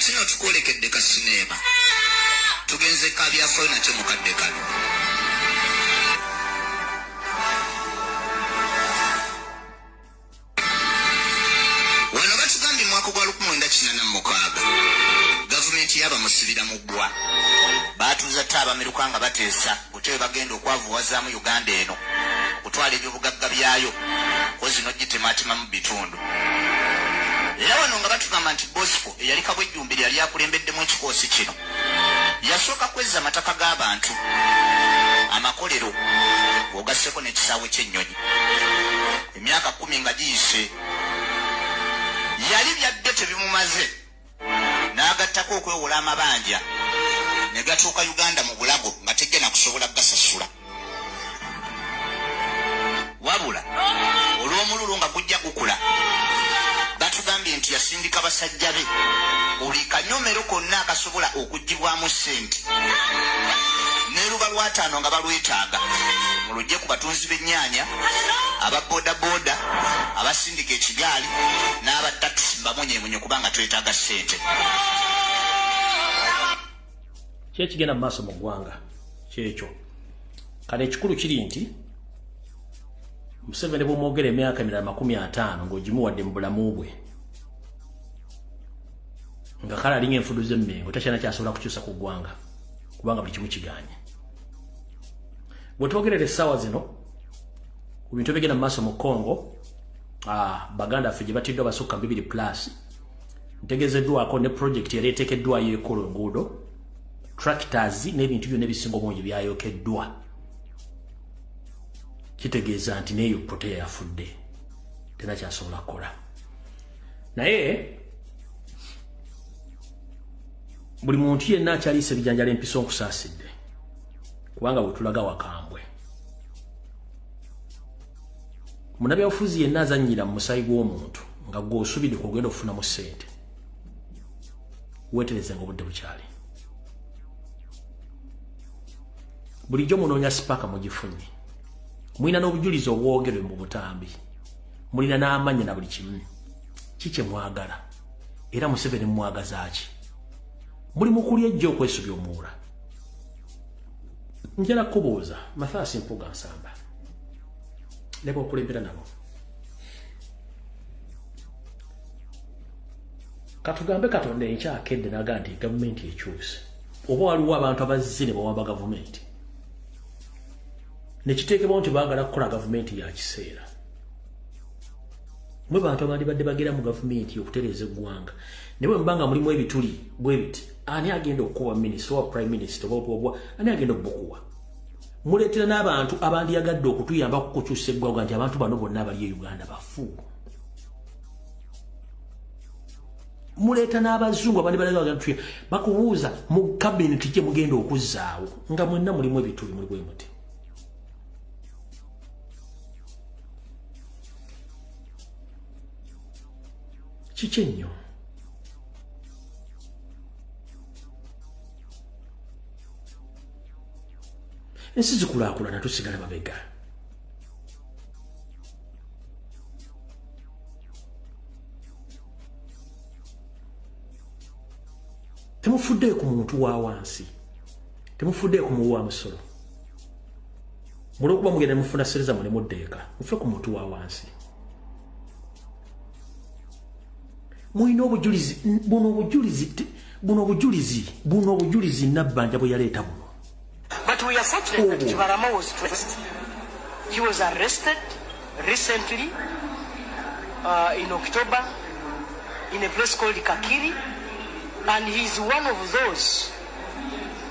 Kino tukolekedde ka sinema tugenze kabyafaayo nakyo mukadde kano. Wano batugambye mwaka gwa 1986 gavumenti yabamusibira mu ggwa baatuuza Ttaabamiruka nga bateesa butebe bagenda okwavuwazaamu Uganda eno okutwala ebyobugagga byayo kozi n'ogitemaatema mu bitundu. Era wano nga batugamba nti Bosco eyali Kabwejjumbiri yali akulembeddemu ekikoosi kino yasooka kwezza amataka g'abantu amakolero ogasseko n'ekisaawe ky'ennyonyi. Emyaka 10 nga giyise yali byadde tebimumaze n'agattako okwewola amabanja ne gatuuka Uganda mu bulago nga tegena kusobola gasasula. Wabula olw'omululu nga gujja gukula batugambye nti yasindika basajja be buli kanyomero konna akasobola okuggibwamu ssente n'eruba lwa 5 nga balwetaaga mulujje ku batunzi b'ennyaanya aba bodaboda abasindika ekigaali n'aba takisi bamunyeemunye kubanga twetaaga ssente.
Kyekigenda mu maaso mu ggwanga kyekyo. Kale ekikulu kiri nti Museveni bw'omwogera emyaka 50 ng'ogimuwadde mu bulamu bwe nga kale alinga enfudu z'emmengo takyana kyasobola kukyusa ku ggwanga kubanga buli kimu kiganye. Bwe twogerera essaawa zino ku bintu ebigenda mu maaso mu Congo baganda ffe gye batiddwa basukka 2+ ntegeezeddwako ne projekiti yali eteekeddwayo ekola enguudo tractors n'ebintu byonna ebisinga obungi byayokeddwa. Kitegeeza nti neyo protea yafudde tena kyasobola kukola. Naye buli muntu yenna akyaliisa ebijanjalo empiso nkusaasidde kubanga bwe tulaga wakambwe. Munnabyabufuzi yenna azannyira mu musaayi gw'omuntu nga gw'osubidde ku ogenda okufunamu ssente weeterezenga obudde bukyali. Bulijjo munoonya sipaaka mugifunye. Mulina n'obujulizi obwogerwe mu butambi. Mulina n'amanya na buli kimu. Kikye mwagala. Era Museveni mwagaza ki? Muli mukulya ejjo okwesubya omuwula. Njala kubuuza Mathias Mpuga Nsamba. Leba okulembera nabo. Katugambe Katonda enkyakedde n'agamba nti gavumenti ekyuse. Oba waliwo abantu abazze ne bawamba gavumenti. Nekiteekebwa nti baagala kukola gavumenti ya kiseera. Mwe bantu abandi badde bagera mu gavumenti okutereeza eggwanga. Ne bwe mbanga mulimu ebituli bwe biti ani agenda okuwa minisita oba prime minister oba ani agenda okubukuwa. Muleetera n'abantu abandiyagadde okutuyamba kukukyusa eggwanga nti abantu bano bonna abali e Uganda bafu. Muleeta n'abazungu abandi balaga bakubuuza mu kabineti kye mugenda okuzzaawo nga mwenna mulimu ebituli muli bwe muti. Kiki nnyo? Ensi zikulaakulana tusigala mabega. temufudde ku muntu wa wansi temufudde ku muwa musolo mulikuba mugenda mufuna sereza mune muddeeka mufe ku muntu wa wansi muina obujulizi buno obujulizi nabbanja bwe yaleeta buno.
But we are fortunate that Kibarama was traced. He was arrested recently in October in a place called Kakiri, and he's one of those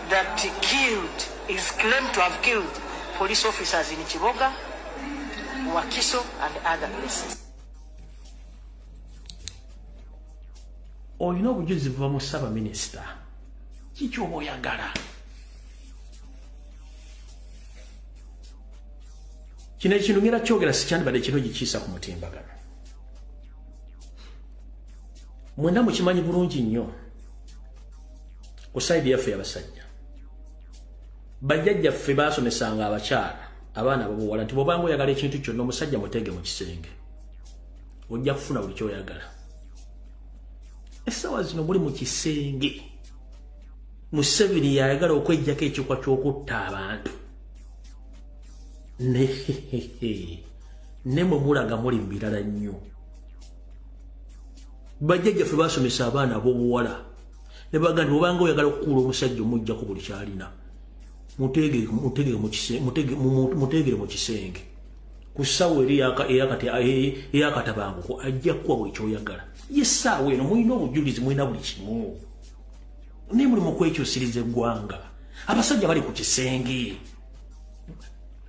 that is claimed to have killed police officers in Chiboga, Wakiso, and other places.
Olina obujulizi buva mu Saba Minisita. Kiki oba oyagala? Kino ekintu ngera kyogera sikyandibadde kino gikiisa ku mutimbagano. Mwenda mukimanyi bulungi nnyo ku saidi yaffe y'abasajja. Bajjajjaffe baasomesanga abakyala abaana ababuwala nti bw'obanga oyagala ekintu kyonna omusajja mutege mu kisenge ojja kufuna buli ky'oyagala. Essaawa zino muli mu kisenge Museveni yayagala okwejjako ekikwa ky'okutta abantu ne mwe mulaga muli mu birala nnyo. Bajjajjaffe baasomesa abaana ab'obuwala ne bagamba nti bw'obanga oyagala okukuula omusajja omuggyako buli ky'alina mutegere mu kisenge ku ssaawa eri ey'akatabanguko ajja kuwa buli ky'oyagala. Yessaawa eno mulina obujulizi mulina buli kimu naye mulimu okwekyusiriza eggwanga. Abasajja bali ku kisenge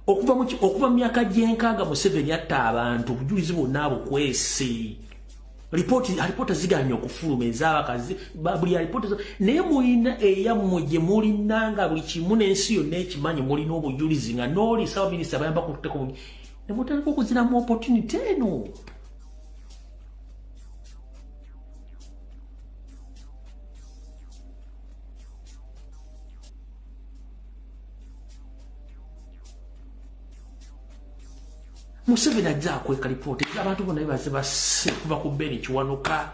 okuva mu myaka gy'enkaaga Museveni atta abantu obujulizi bwonna abukwese. Alipoota ziganye okufuluma ez'abakazi buli alipoota naye mulina eyammwe gye mulina nga buli kimu n'ensi yonna ekimanyi mulina obujulizi nga n'oli Saba Minisita bayamba kutteko ne mutandika okuziramu opportunity eno. Museveni ajja akweka lipoota abantu bonna baze basse kuva ku Beni Kiwanuka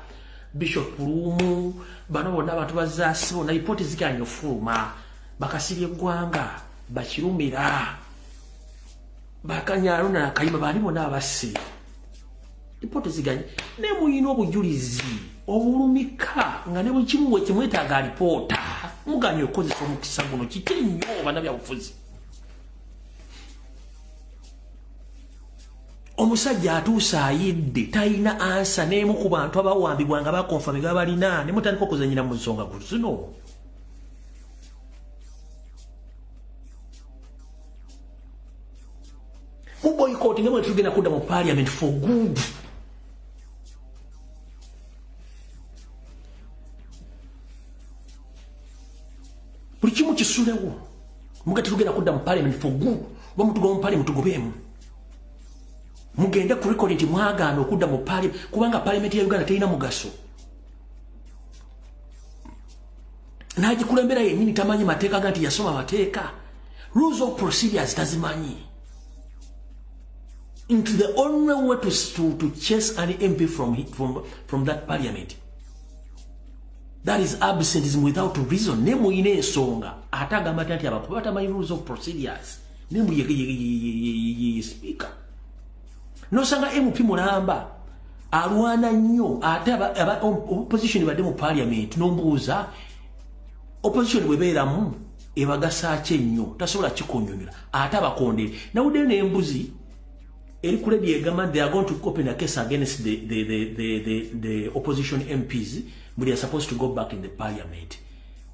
Bishop Lumu bano bonna abantu bazaase bonna lipoota ziganye ofuluma bakasirye eggwanga bakirumira bakanyalo na Kayima bali bonna abasse lipoota ziganye ne muyina obujulizi obulumika nga ne buli kimu kimwetaaga lipoota muganye okozesa omukisa guno kiti nnyo bana bya bufuzi. Omusajja atuusa ayidde talina ansa n'emu ku bantu abawambibwa nga bakonfame ga balina ne mutandika okuzanyira mu nsonga zino. Mu boycotting nga bwe tugenda kudda mu parliament for good. Buli kimu kisulewo mugati tugenda kudda mu parliament for good oba mutugoba mu parliament tugobeemu. Mugenda ku record nti mwagaana okudda mu parliament kubanga parliament ya Uganda terina mugaso. Nagikulembera yennyini tamanyi mateeka ganti yasoma mateeka. Rules of procedures tazimanyi. Into the only way to chase an MP from that parliament. That is absenteeism without reason. Nemu ine ensonga atagamba nti abakuba batamanyi rules of procedures. Nemu ye speaker. No sanga MP mulamba alwana nnyo ate opposition badde mu parliament nombuuza opposition bwebeeramu ebagasa ki ennyo tasobola kikonyomera ate abakonde nawudde n'embuzi eri ku ledi egamba they are going to open a case against the opposition MPs but they are supposed to go back in the parliament.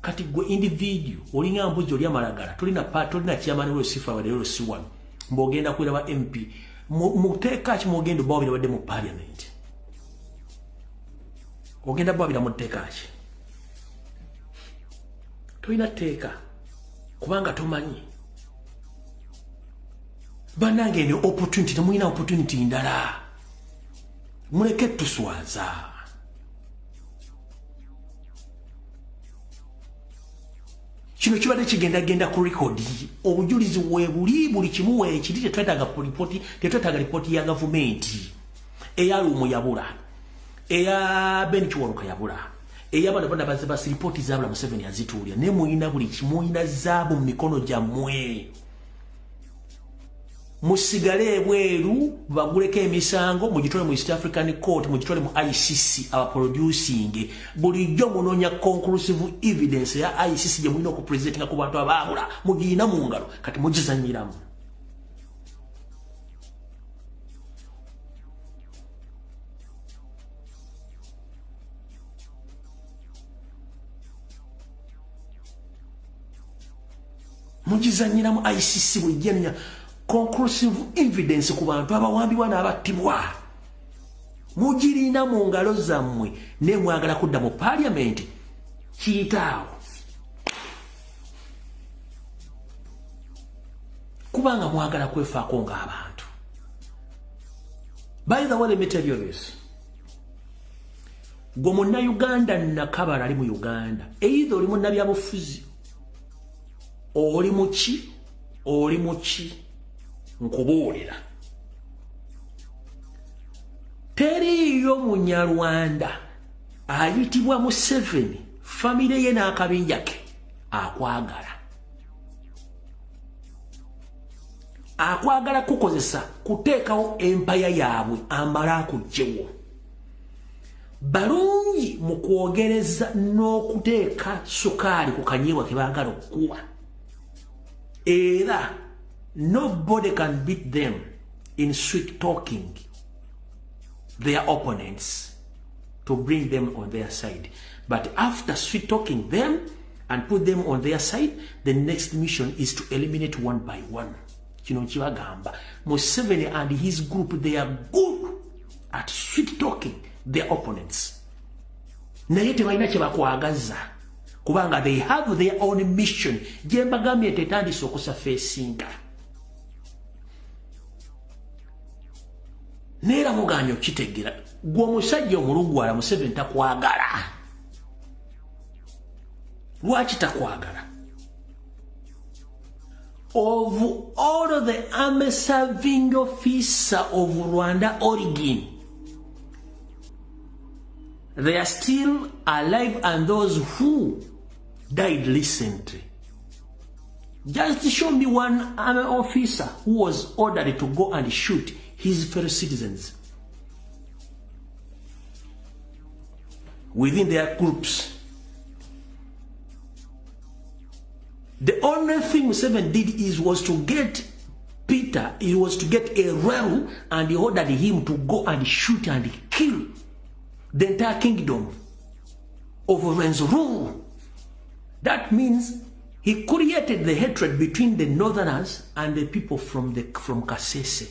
Kati gwe individual olinga mbuzi oli amalagala tulina chairman we sifa wa lero siwan mbogenda kwera MP muteeka ki mugendo bawabira badde mu parliament ogenda bawabira muteeka ki toina teeka kubanga tomanyi banange ne opportunity temuyina opportunity ndala muleke tuswaza. Kino kibadde kigenda ku record obujulizi buli kimu ekiri tetwetaaga report ya government eya Lumu yabula eya Beni Kiwanuka yabula eyabana bana bazibasi report zabula Museveni azituulya ne muina buli kimuina zaabu mu mikono gyammwe musigale ebweru baguleko emisango mugitole mu East African Court mugitole mu ICC aba producing bulijjo munonya conclusive evidence ya ICC gye mulina okupresentinga ku bantu abaabula mugiyina mu ngalo kati mugizanyiramu. Mugizanyiramu ICC bulijjanya conclusive evidence ku bantu abawambibwa n'abattibwa mugirina mu ngalo zammwe ne mwagala kudda mu parliament kiyitaawo kubanga mwagala kwefaako ng'abantu. By the way, let me tell you this. Gwe Munnayuganda Nakabala ali mu Uganda either oli munnabyabufuzi oli muki nkubuulira teriyo Munyarwanda ayitibwa Museveni famire ye n'akabinja ke akwagala kukozesa kuteekawo empaya yaabwe amala akugjewo balungi mu kwogereza n'okuteeka sukaali ku kanyeebwa ke baagala okukuwa era nobody can beat them in sweet talking their opponents to bring them on their side. But after sweet talking them and put them on their side, the next mission is to eliminate one by one. Museveni and his group, they are good at sweet talking their opponents. Kubanga they have their own mission. Jembagami tetandise okusafacinga. Neera muganyo kitegera. Gwe omusajja omulugwala Museveni takwagala. Lwaki takwagala? Of all of the army serving officer of Rwanda origin, they are still alive, and those who died recently. Just show me one army officer who was ordered to go and shoot his fellow citizens within their groups. The only thing Museveni did was to get Peter, it was to get a rebel, and he ordered him to go and shoot and kill the entire kingdom of Rwenzururu. That means he created the hatred between the northerners and the people from Kasese.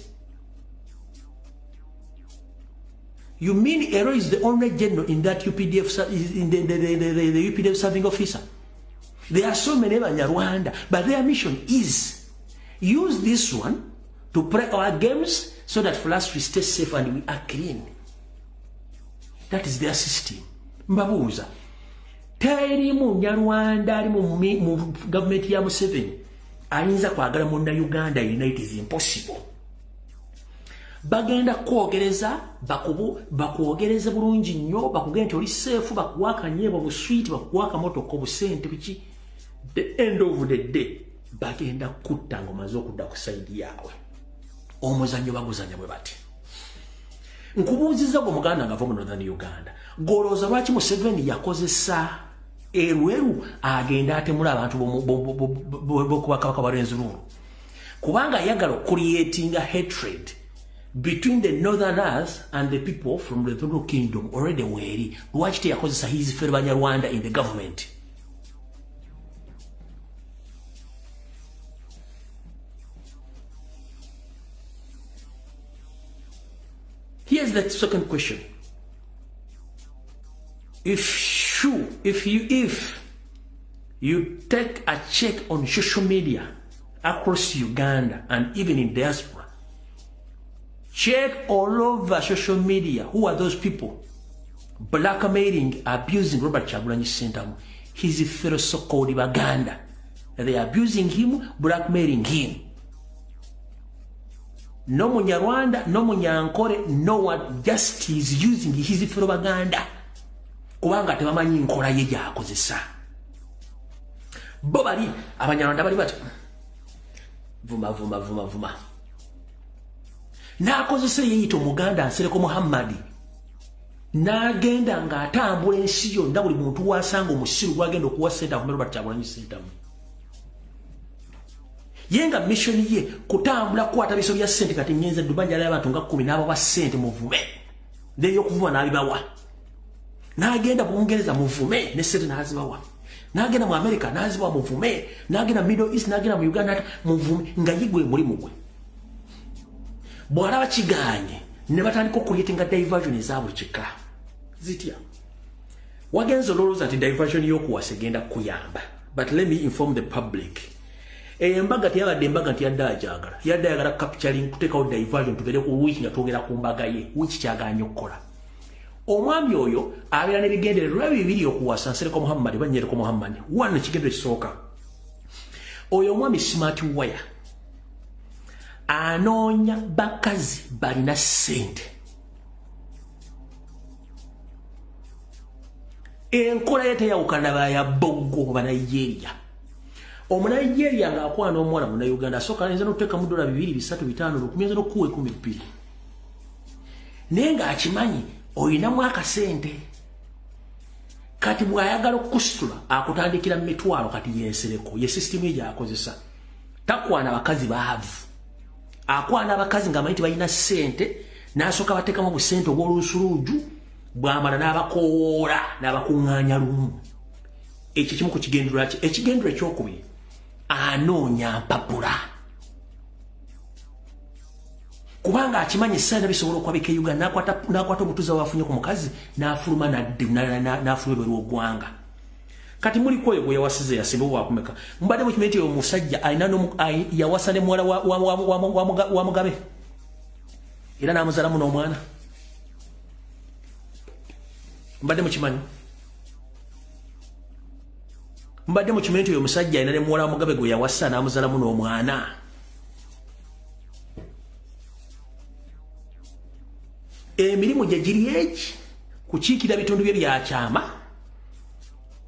You mean Ero is the only general in that UPDF, in the UPDF serving officer? There are so many Banyarwanda, but their mission is use this one to play our games so that for us we stay safe and we are clean. That is their system. Mbabuuza. Teri Munyarwanda ali mu government ya Museveni ayinza kwagala Munnayuganda yenna, it is impossible. Bagenda kwogereza bakwogereza bulungi nnyo, bakugenda nti oli safe, bakuwaka nnyebo buswiti, bakuwaka motoko busente biki. The end of the day bagenda kutta ngomaze okudda ku side yaabwe. Omuzannyo baguzanya bwe bati. Nkubuuziza gwe muganda ngava mu Northern Uganda, golooza lwaki Museveni yakozesa erweru agenda atemula abantu b'okubaka Rwenzururu? Kubanga yagala creating a hatred between the northerners and the people from the Rwenzururu kingdom already weri. Lwaki teyakozesa his fellow Banyarwanda in the government? Here's the second question. If you take a check on social media across Uganda and even in diaspora, check all over social media, who are those people blackmailing, abusing Robert Kyagulanyi Ssentamu, his fellow so-called Baganda. They are abusing him, blackmailing him. No Munyarwanda, no Munyankore, no one, just he's using his fellow Baganda. kubanga tebamanyi nkola ye gyakozesa. Bo bali Abanyarwanda bali bati vuma n'akozesa yeyita Omuganda Nsereko Muhammad n'agenda ng'atambula ensi yonna buli muntu wasanga omusiru gwagenda okuwa ssente akomera Robert Kyagulanyi Ssentamu. Yenga mission ye kutambula kwata biso bya ssente kati nyenze dubanja lya abantu nga 10 n'abawa ssente muvume ndeyo okuvuma n'abibawa. N'agenda Bungereza muvume ne ssente n'azibawa. N'agenda mu America n'azibawa muvume. N'agenda Middle East n'agenda mu Uganda muvume nga yigwe mulimu gwe. Bwalaba kiganye ne batandika okuleetinga diversion ezabuli kika zitya wagenzo loloza nti diversion y'okuwasa egenda kuyamba, but let me inform the public. Embaga teyabadde embaga nti yadde ayagala capturing kuteekawo diversion tugere ku wiki nga twogera ku mbaga ye wiki kyaganye okukola. Omwami oyo abeera n'ebigendererwa bibiri okuwasa Nsereko Muhammad Banyereko Muhammad. One kigendero ekisooka oyo omwami smart wire anoonya bakazi balina ssente. Enkola ye teyawukana baya Bongo ba Nigeria. Omunigeria ng'akwana omuwala mu Uganda asooka ayinza n'okuteeka mu $2, $3, $5 okuyinza n'okuwa $12. Naye ng'akimanyi oyinamu akasente. Kati bw'ayagala okukusitula akutandikira mu mitwalo kati yensereko ye system ye gy'akozesa. Takwana bakazi baavu. Akwana abakazi nga amanyi balina ssente n'asooka bateekamu obusente obw'olusuluuju bw'amala n'abakoola n'abakuŋŋaanya lumu. Ekyo kimu ku kigendera ki. Ekigendero ekyokubiri anoonya mpapula. Kubanga akimanyi essaaza bisobola okwabika e Uganda n'akwata obutuuza bwafunye ku mukazi n'afuluma n'afuluma ebweru w'eggwanga. Kati muli kwoyo gwe yawasize yasimba wakumeka. Mbadde mu kimeeti omusajja alina yawasa ne muwala wa Mugabe. Era n'amuzalamu n'omwana. Mbadde mu kimanyi. Mbadde mu kimeeti omusajja alina ne muwala wa Mugabe gwe yawasa n'amuzalamu n'omwana. Emirimu gye giri eki kukiikira bitundu bye byakyama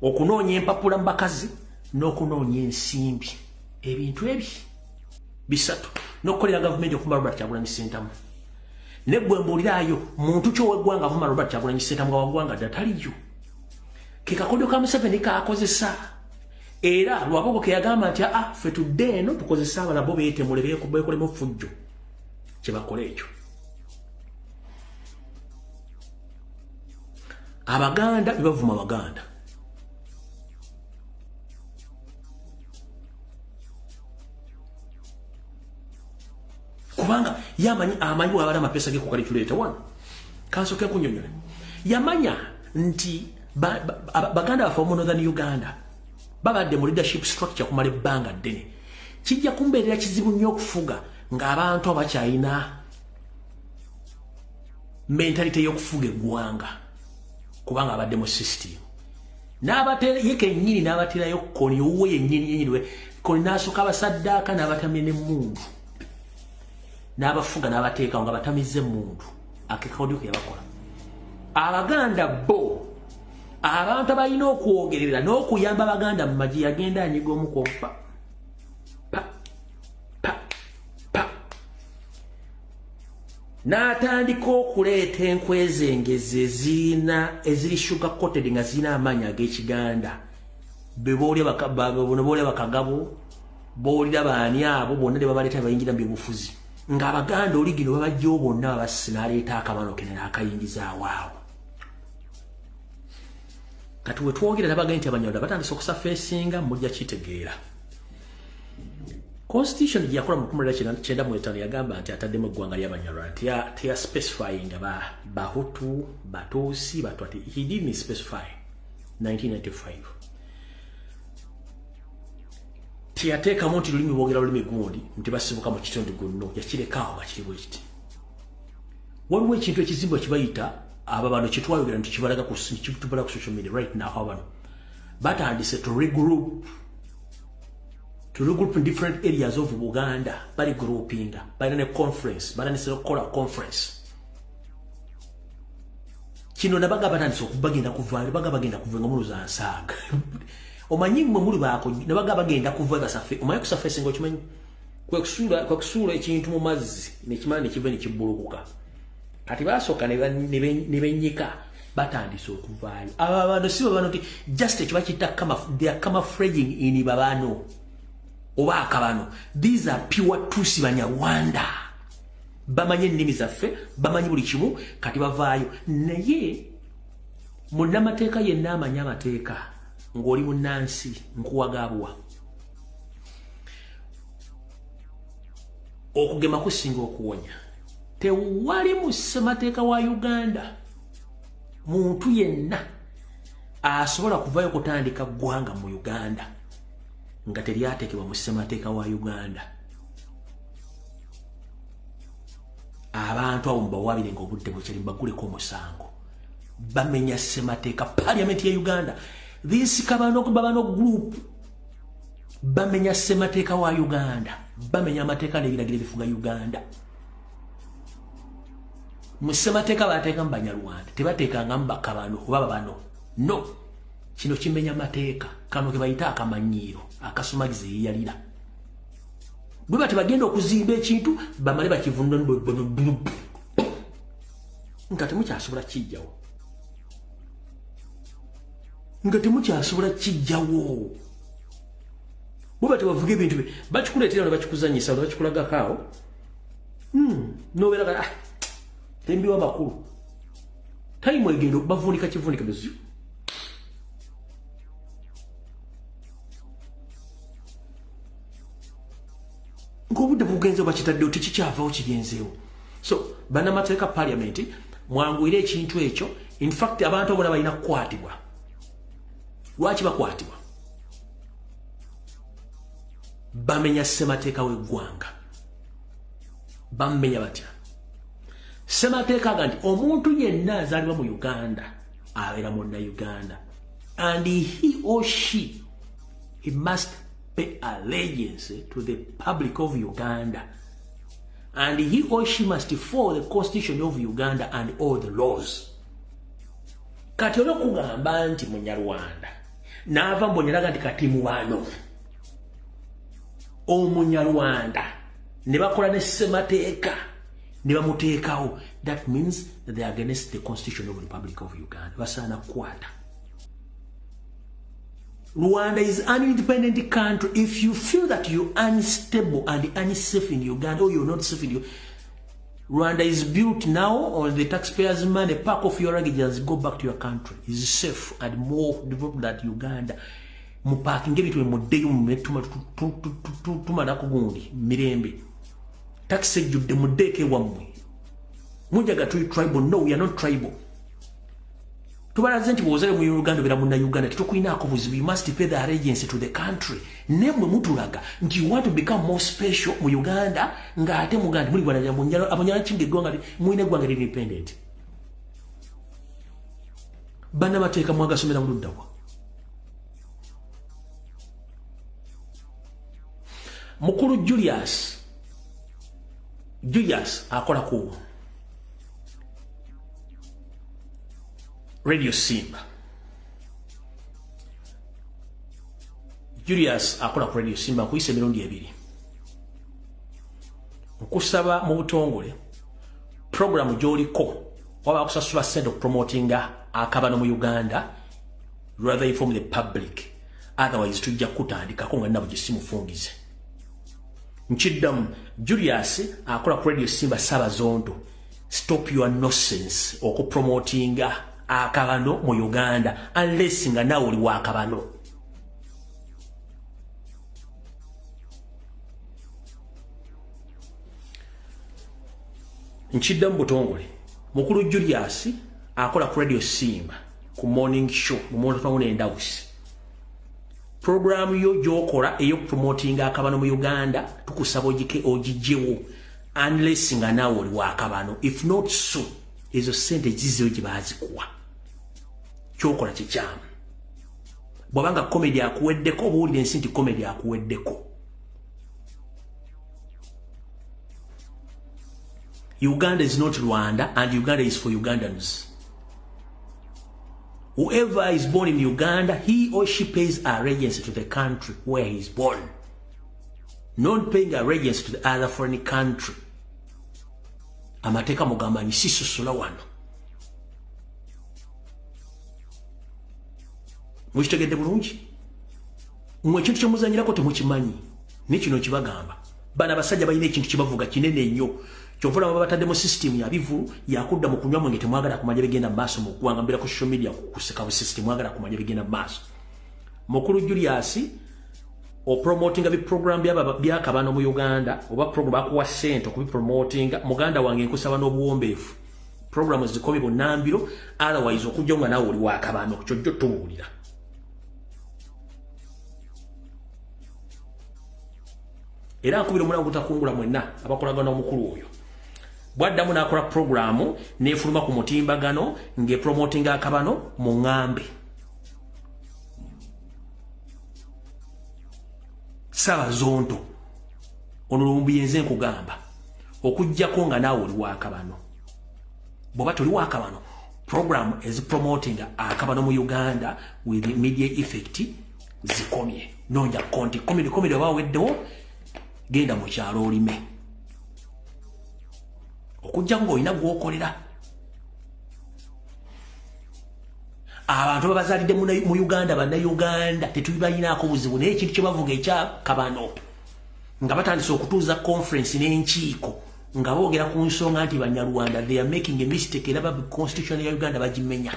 okunoonya empapula mu bakazi n'okunoonya ensimbi. Ebintu ebi bisatu n'okukolera gavumenti okuvuma Robert Kyagulanyi Ssentamu. Ne bwe mbuuliraayo muntu ki ow'eggwanga avuma Robert Kyagulanyi Ssentamu nga waggwanga ddala taliyo. Ke kakodyo ka Museveni kaakozesa. Era Lwabogo ke yagamba nti ffe tudde eno tukozesa abala bo beetemule beekolemu fujjo. Kye bakola ekyo. Abaganda bibavuma Abaganda. Kubanga yamanyi amanyi wabala amapesa ge ku calculator one. Kansoke kunyonyole. Yamanya nti Baganda bafa mu Northern Uganda babadde mu leadership structure kumala ebbanga ddene. Kijja kumbeerera kizibu nnyo okufuga ng'abantu abakyayina mentality y'okufuga eggwanga kubanga abadde mu system. N'abatera yeke nnyini n'abaterayo koni owuwe yennyini we koni n'asooka abasaddaaka n'abatamye n'emmundu n'abafuga n'abateeka nga batamize emmundu akekawulyo ke yabakola. Abaganda bo abantu abalina okwogerera n'okuyamba Abaganda mu magi yagenda anyiga omu kwompa n'atandika okuleeta enkweze engeze eziri sugar coated nga zirina amaanyi ag'Ekiganda. Boolya bakagabo boolira baani abo bonna ne babaleeta bayingira mu byobufuzi ng'Abaganda oli gino babajjawo bonna babasi n'aleeta akabano kene n'akayingiza awaawo. Kati we twogera n'abagamba nti Abanyarwanda batandise okusafeesinga mujja kitegeera. Constitution gyakola mu 1995 yagamba nti ataddemu eggwanga ly'Abanyarwanda teya specifying Bahutu, Batuusi, Batwati. He didn't specify 1995. Tiyateekamu nti lulimi boogera lulimi gundi nti basibuka mu kitundu gunno yakirekawo nga kiri bwe kiti. Waliwo ekintu ekizimba kibayita aba bano kitwayogera nti kibalaga ku social media right now abano batandise to regroup in different areas of Uganda. Bali grouping bali ne conference bali ne sekola conference kino nabaga batandise okubagenda kuvaayo baga bagenda kuva nga muluza nsaaga omanyi mmwe muli baako nabaga bagenda kuva basafe omanyi kusafe singa okimanyi kwekusuula ekintu mu mazzi nekimala nekiva nekibbulukuka kati basooka ne benyika batandise okuvaayo abo abantu si babano nti just ekiba kitta they are camouflaging in babano oba akabano. These are pure Tutsi Banyarwanda. Bamanye ennimi zaffe, bamanyi buli kimu, kati bavaayo. Naye munnamateeka yenna amanyi amateeka ng'oli munnansi nkuwagaabwa. Okugema kusinga okuwonya. Tewali mu ssemateeka wa Uganda muntu yenna asobola kuvaayo kutandika ggwanga mu Uganda nga teryateekebwa mu ssemateeka wa Uganda. Abantu abo mubawabire ng'obudde bukyali mbaguleko omusango. Bamenya ssemateeka Parliament ya Uganda. This Kabano group bamenya ssemateeka wa Uganda. Bamenya amateeka n'ebiragiro ebifuga Uganda. Mu ssemateeka bateeka mu Banyarwanda. Tebateekanga mu Bakabano oba Babano. No. Kino kimenya mateeka. Kano ke bayita akamanyiiro. Akasumagiza yeyalira. Bwe bati bagenda okuzimba ekintu bamale bakivunda nga temukyasobola kijjawo. Nga temukyasobola kijjawo. Bwe bati bavuga ebintu bye bakikuleetera ne bakikuzanyisa ne bakikulagako awo. Nobeera kala tembi wa bakulu. Time egenda okubavunika kivunika bezu. Ngobudde bugenze bakitadde oti kikyavawo kigenzeewo. So bannamateeka Parliament mwangwire ekintu ekyo. In fact abantu abona balina kukwatibwa. Lwaki bakwatibwa? Bamenya ssemateeka w'eggwanga. Bamenya batya? Ssemateeka aga nti omuntu yenna azaalibwa mu Uganda abeera munna Uganda. And he or she must pay allegiance to the public of Uganda. And he or she must follow the constitution of Uganda and all the laws. Kati olw'okugamba nti Munyarwanda n'ava mbonyeraga nti kati mubano Omunyarwanda ne bakola ne ssemateeka ne bamuteekawo, that means that they are against the constitution of the Republic of Uganda. Basaana kukwata. Rwanda is an independent country. If you feel that you're unstable and unsafe in Uganda, or you're not safe in Uganda, Rwanda is built now on the taxpayers' money. Pack off your luggage and go back to your country. It's safe and more developed than Uganda. Muparking ebintu mudeyo tumalako gundi mirembe. Taxi judde mudeke wamwe. Mujaga tribal. No, we are not tribal. Tubalaze nti bwozale mu Uganda bera munna Uganda titukuinaako buzibu. You must pay the allegiance to the country. Nemwe mutulaga nti you want to become more special mu Uganda nga ate muganda muli bwana jamunyalo abanyala kinge gonga muine gwanga independent. Bana mateeka mwagasomera muluddawa. Mukulu Julius akola ku Radio Simba. Julius akola ku Radio Simba kuyise emirundi ebiri. Okusaba mu butongole program gy'oliko waba kusasula ssente okupromotinga akabano mu Uganda rather inform the public. Otherwise tujja kutandikako nga nabo gisimufungize. Nchiddamu Julius akola ku Radio Simba Sabazondo. Stop your nonsense okupromotinga akabano mu Uganda unless nga nawe oli wa akabano. Nchiddamu butongole Mukulu Julius akola ku Radio Simba ku morning show mu Motown Endhouse. Program yo gyokola eyo promoting akabano mu Uganda tukusaba ogijjewo unless nga nawe oli wa akabano. If not so ezo sente zizo gibazikuwa kyokola kikyamu. Bwabanga comedy akuweddeko obuwulire ensi nti comedy akuweddeko. Uganda is not Rwanda and Uganda is for Ugandans. Whoever is born in Uganda, he or she pays allegiance to the country where he is born. Not paying allegiance to the other foreign country. Amateka mugamba ni sisosola wano. Mukitegedde bulungi? Mwe ekintu kyemuzanyirako temukimanyi. Ni kino kibagamba. Bana basajja balina ekintu kibavuga kinene nnyo. Kyovula baba bataddemu system ya bivu yakudda mu kunywa mwenge temwagala kumanya bigenda maaso mu kuwangambira ku social media kuseka bu system mwagala kumanya bigenda maaso. Mukulu Julius promoting bi program bya kabano mu Uganda oba program akuwa sente okubi promoting muganda wange nkusaba n'obuwombeefu. Program zikomi bonambiro otherwise okujja nga nawe oli wa kabano kyojjo tuwulira. Era nkubira mulango takungula mwenna abakolagana omukulu oyo. Bwaddamu n'akola programu n'efuluma ku mutimbagano ng'epromotinga akabano mu ngambe. Saba zonto ono Lumbuye nze nkugamba okujjako nga naawe oli wa akabano. Bw'oba toli wa akabano program is promoting akabano mu Uganda with immediate effect zikomye. Nonja konti komedi oba weddewo genda mu kyalo olime. Okujja ng'olina gw'okolera. Abantu babazalidde mu Uganda bannayuganda tetubibalinaako buzibu naye ekintu kye bavuga ekya kabano nga batandise okutuuza conference n'enkiiko nga boogera ku nsonga nti Banyarwanda they are making a mistake era constitution ya Uganda bagimenya.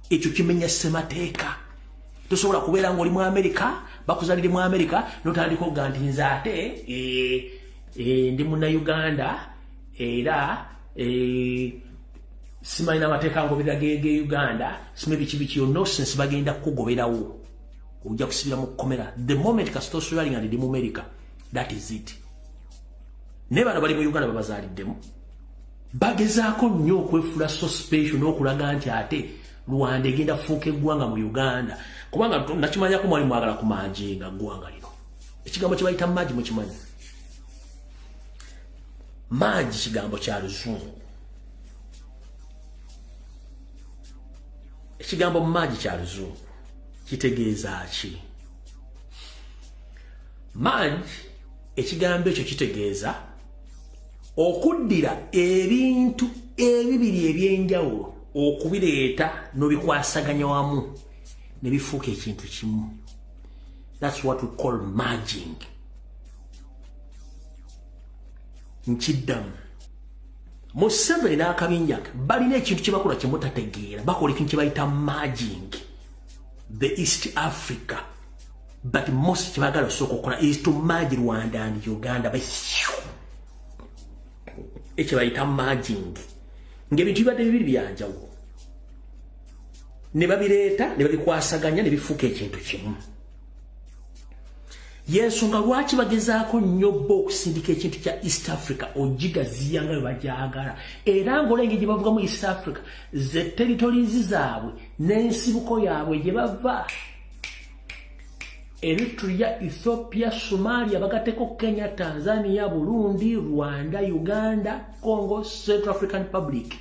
Ekyo kimenya ssemateeka. Tosobola kubeera ng'oli mu America bakuzalire mu America n'otandika okuga nti nze ate ndi munnayuganda era simanyi amateeka ngobera ge Uganda simanyi biki nonsense bagenda kukugoberawo ojja kusibira mu kkomera the moment kasito osulalinga ndi mu America that is it. Ne bano bali mu Uganda babazaliddemu bagezaako nnyo okwefula so special n'okulaga nti ate Rwanda egenda kufuuka eggwanga mu Uganda kubanga nakimanyako mwali mwagala kumanjinga ggwanga lino. Ekigambo kye bayita maji mukimanyi. Maji kigambo kya Luzungu. Ekigambo maji kya Luzungu kitegeeza ki? Maji ekigambo ekyo kitegeeza okuddira ebintu ebibiri ebyenjawulo okubireeta n'obikwasaganya wamu ne bifuuka ekintu kimu. That's what we call merging. Nkiddamu Museveni n'akabinja balina ekintu kye bakola kye mutategeera bakola ekintu kye bayita merging the East Africa but most kye baagala osooka okukola is to merge Rwanda and Uganda ekyo bayita merging ng'ebintu bibadde bibiri byanjawulo ne babireeta ne babikwasaganya ne bifuuka ekintu kimu. Yensonga lwaki bagezaako nnyo bo okusindika ekintu kya East Africa ogigaziya nga bwe bagyagala era ng'olenge gye bavuga mu East Africa ze territories zaabwe n'ensibuko yaabwe gye bava Eritrea, Ethiopia, Somalia, bagateko Kenya, Tanzania, Burundi, Rwanda, Uganda, Congo, Central African Republic.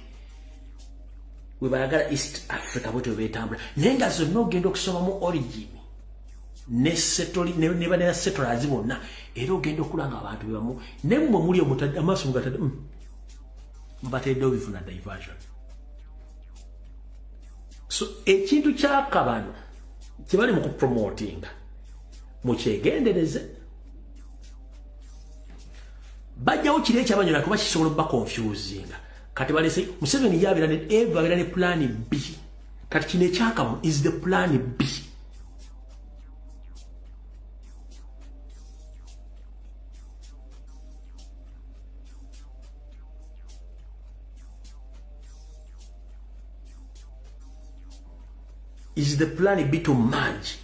We bayagala East Africa bwetyo betambula naye nga zonna ogenda okusoma mu origin ne banera settlers bonna era ogenda okulanga abantu bebamu ne mmwe muli amaaso mugatadde mubatedde obifuna diversion. So ekintu kyakabano kibali mu kupromotinga mukyegendereze bajjawo kiri ekyabanyona kuba kisobola okuba confusinga kati balese Museveni yabeera ne plan B kati kino ekyakabano is the plan B. Is the plan B to merge.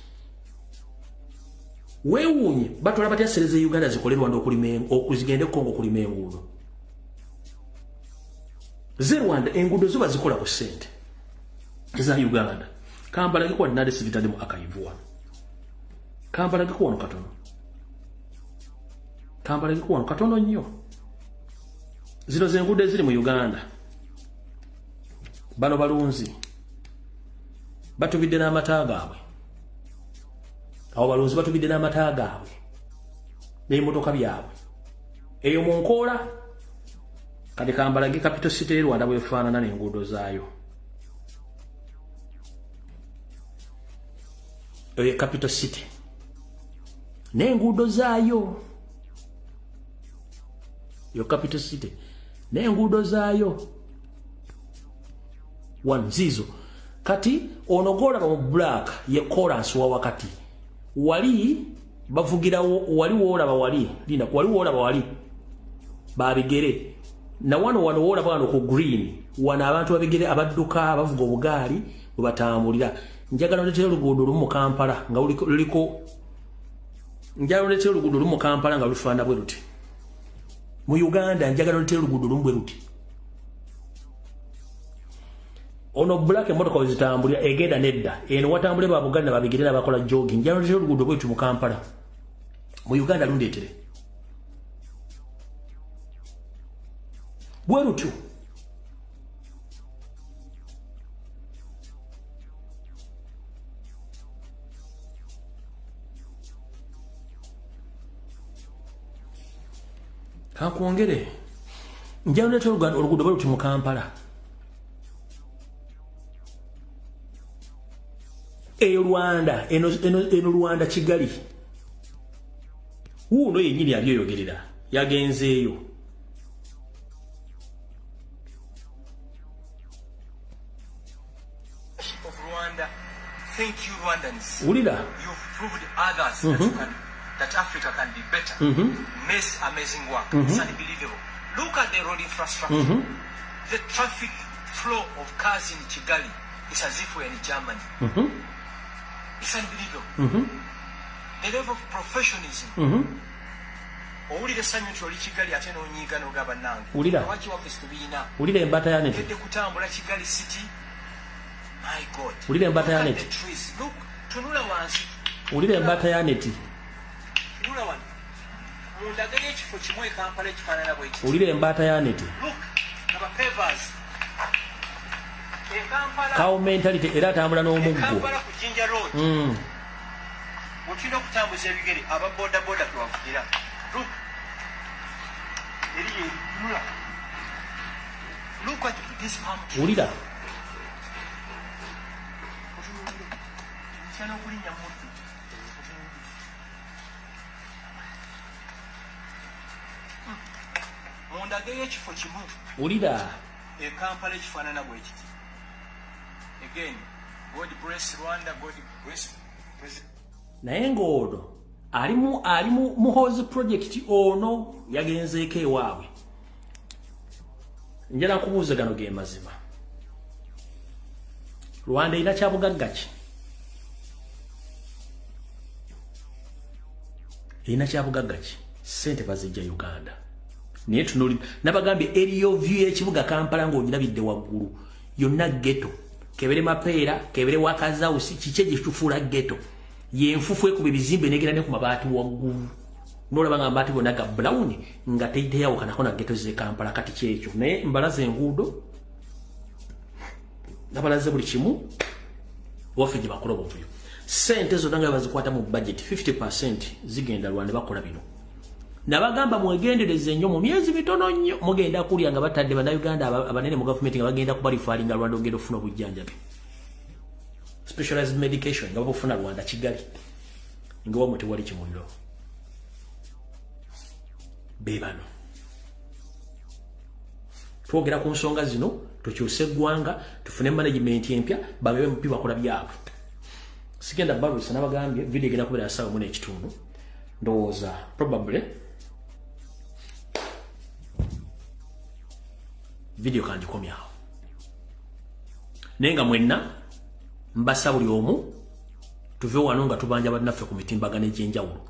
Weewuunye batwala batya sereze Uganda zikole Rwanda okuzigende Congo kulima enguudo. Ze Rwanda enguudo zo bazikola ku ssente za Uganda. Kampala gikuwa dinade sivitade mu akayivuwa. Kampala gikuwa no katono. Kampala gikuwa no katono nnyo. Zino zenguudo eziri mu Uganda. Bano balunzi. batubidde n'amata gaabwe abo balonzi batubidde n'amata gaabwe n'emmotoka byabwe eyo mu Nkoola kati kambalage capital city y'e Rwanda bwefaanana n'enguudo zaayo eyo capital city n'enguudo zaayo yo capital city n'enguudo zaayo wanzizo kati onogola ba black ye chorus wa wakati wali bavugira wali wola ba wali linda wali wola ba wali babigere na wano wola bano ku green wana abantu babigere abadduka bavuga obugaali bubatambulira njagala ndetero luguudo lumu Kampala nga luliko njagala ndetero luguudo lumu Kampala nga lufaana bwe luti mu Uganda njagala ndetero luguudo lumu bwe luti ono black emotoka zitambulira egenda nedda eno watambule ba Buganda babigirira bakola jogging njalo ndetero luguudo bwetu mu Kampala mu Uganda lundeetere bwe lutu kakuongere njalo ndetero luguudo bwe lutu mu Kampala eyo Rwanda eno Rwanda Kigali uno yenyini aliyoyogerera yagenzeeyo
of Rwanda. Thank you Rwandans.
Ulida.
You've proved others that Africa can be better. Miss amazing work. It's unbelievable. Look at the road infrastructure. The traffic flow of cars in Kigali is as if we're in Germany. It's unbelievable. The level of professionalism. Owulira essanyu nti oli Kigali ate n'onyiiga n'ogaba nange. Lwaki Ewaffe situbiina?
Ulira embata ya neti.
Kedde kutambula Kigali City. My God.
Ulira embata ya neti.
Look, tunula wansi.
Ulira embata ya neti.
Tunula wansi. Mundagayo ekifo kimu e Kampala ekifaanana bwe kiti.
Ulira embata ya neti.
Look, aba pavers.
Cow mentality era atambula n'omuggo.
Kampala ku Jinja Road. Otulina okutambuza ebigere aba boda boda twavugira. Look. Look at this palm tree.
Ulira. Mundagayo ekifo kimu. Ulira.
E Kampala ekifaanana bwe kiti. Again, God bless Rwanda, God bless President.
Naye ng'ono alimu muhozi project ono yagenzeeko ewaabwe. Njala kubuuza gano ge mazima. Rwanda ina kyabugagga ki? Ina kyabugagga ki? Ssente bazijja Uganda. Naye tunuli nabagambye eriyo view y'ekibuga Kampala ng'ogirabidde waggulu. Yonna ghetto. Kebere mapeera, kebere wakazausi, kiki ekitufuula ghetto. Yenfufu ekubye bizimbe negera ne ku mabaati waggulu. N'olaba nga amabaati gonna ga brown nga teyawo kanako na ghetto ze Kampala kati kyekyo. Naye mbalaze enguudo nabalaze buli kimu Ewaffe gye bakola obuvuyo. Ssente zonna nga bazikwata mu budget 50% zigenda Rwanda bakola bino. Nabagamba mwegendereze nnyo mu myezi mitono nnyo mugenda kulya nga batadde bannayuganda abanene mu government nga bagenda kubalifalinga Rwanda ogenda okufuna obujjanjabi. Specialized medication nga babufuna Rwanda Kigali nga wamwe tewali kimuliro. Bebano. Twogera ku nsonga zino tukyuse eggwanga tufune management empya babewe mupi bakola byabwe. Sigenda balusa nabagambye video egenda kubeera sawa mu n'ekitundu. Ndowooza probably video kandikomyawo. Nenga mwenna mbasa buli omu tuve wano nga tubanja bannaffe ku mitimbagano egy'enjawulo.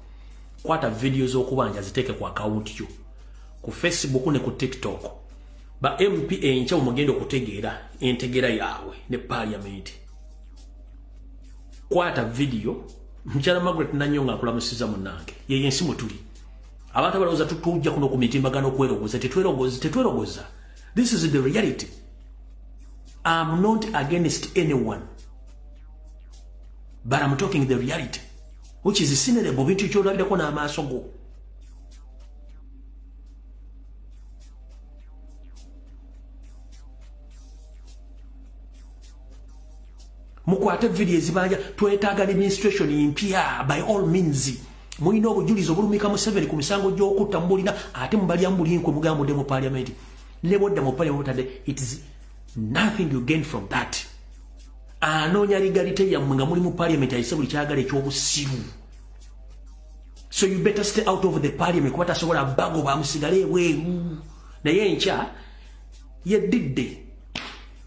Kwata video z'okubanja ziteeke ku account yo ku Facebook ne ku TikTok. Ba MP enkya mugenda okutegeera entegeera yaabwe ne parliament. Kwata video Mchala Margaret Nanyonga akulamusiza munnange. Ye yensi mutuli. Abantu abalowooza tutujja kuno ku mitimbagano kwerogoza tetwerogoza. This is the reality. I'm not against anyone. but I'm talking the reality, which is sinnerable bintu kyolabirako n'amaaso go. Mukwate video ezibanja twetaaga administration impya by all means. Mulina obujulizi obulumika mu 7 ku misango gy'okutta mbulina ate mubalya mbulinkwe mugambo demo parliament. Lebodda mu parliament it is nothing you gain from that. Anoonya legalite yammwe nga muli mu parliament ayise buli kyagala ekyobusiru. So you better stay out of the parliament kuba tasobola bago bamusigale eweeru. Naye enkya yeddidde.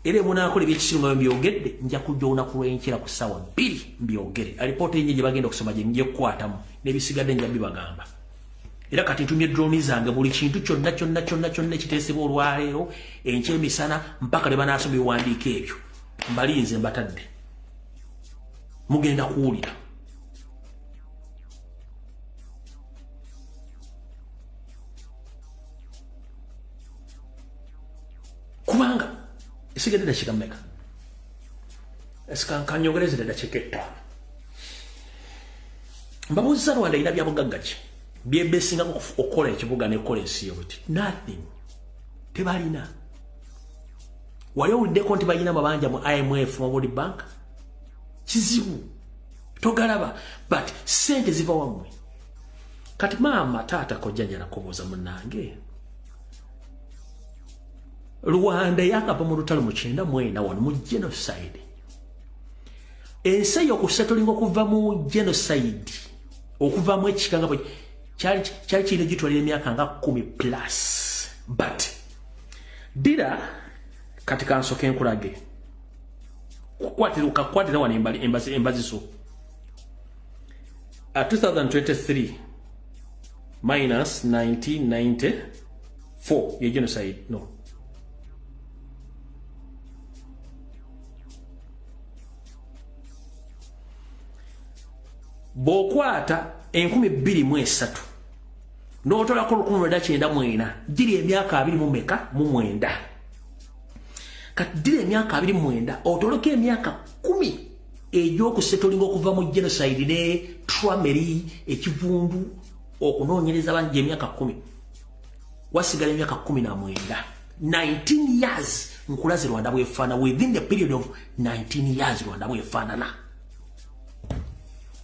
Ere munakola ebyekisiru nga mbyogedde nja kujja olunaku lw'enkya ku ssaawa 2 mbyogere. Alipoota yenye gye bagenda okusoma gye nje kukwatamu n'ebisigadde nja bibagamba. Era kati ntumye drone zange buli kintu kyonna ekiteesebwa olwaleero enkya emisana mpaka ne banaasoma ebiwandiiko ebyo. Mbalinze mbatadde. Mugenda kuwulira. Kubanga esigadde dakiika mmeka? Kanyongereze dakiika 5. Mbabuuza Rwanda erina byabugagga ki byebeesingako okukola ekibuga n'ekola ensi yobuti? Nothing. Tebalina. Wali owuliddeko nti balina mabanja mu IMF mu World Bank? Kizibu. Togalaba. But sente ziva wammwe. Kati maama taata kojja njala kubuuza munnange. Rwanda yakapa mu lutalo mu 1994 wano mu genocide. Ensi y'okusetulinga okuva mu genocide okuva mu ekikanga bwe kyali kiri gitwalira emyaka nga 10+. But dira kati kansoke enkulage kukwatira wano embaziso 2023 minus 1994 ye genocide no bokwata 2023 n'otolako 1994 giri emyaka 29 kati diri emyaka 29 otoloke emyaka 10 egy'okusetulinga okuva mu genocide ne trameri ekivundu okunoonyereza bangi emyaka 10 wasigala emyaka 19 19 years nkulaze Rwanda bwefaana within the period of 19 years Rwanda bwefaanana.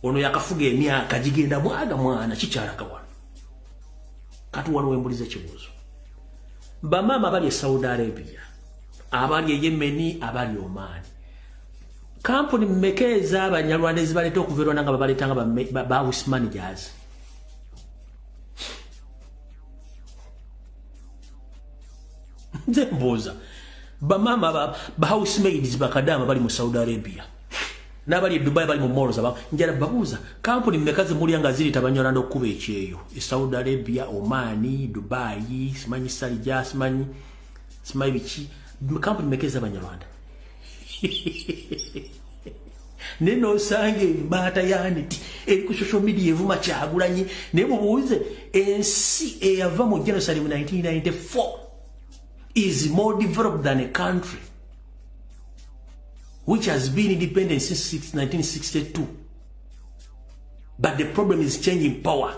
Ono yakafuga emyaka gigenda mwana kikyalaka wano. Kati wano wembuliza ekibuuzo. Bamama abali e Saudi Arabia, abali e Yemen, abali Oman. Kampuni mmekeza abanyarwanda ezibaleeta okuva nga babaleetanga ba house managers. Nze mbuuza. Bamama ba housemaids bakadama bali mu Saudi Arabia. Nabali Dubai bali mu malls aba njala babuuza kampuni mmekaze muli anga ziri tabanyolanda okuba ekyeyo e Saudi Arabia, Oman, Dubai, simanyi Salija, simanyi bichi kampuni mmekeza abanyarwanda. Neno sange bata yani eri ku social media evuma Kyagulanyi ne mubuuze ensi eyava mu genocide mu 1994 is more developed than a country which has been independent since 1962. But the problem is changing power.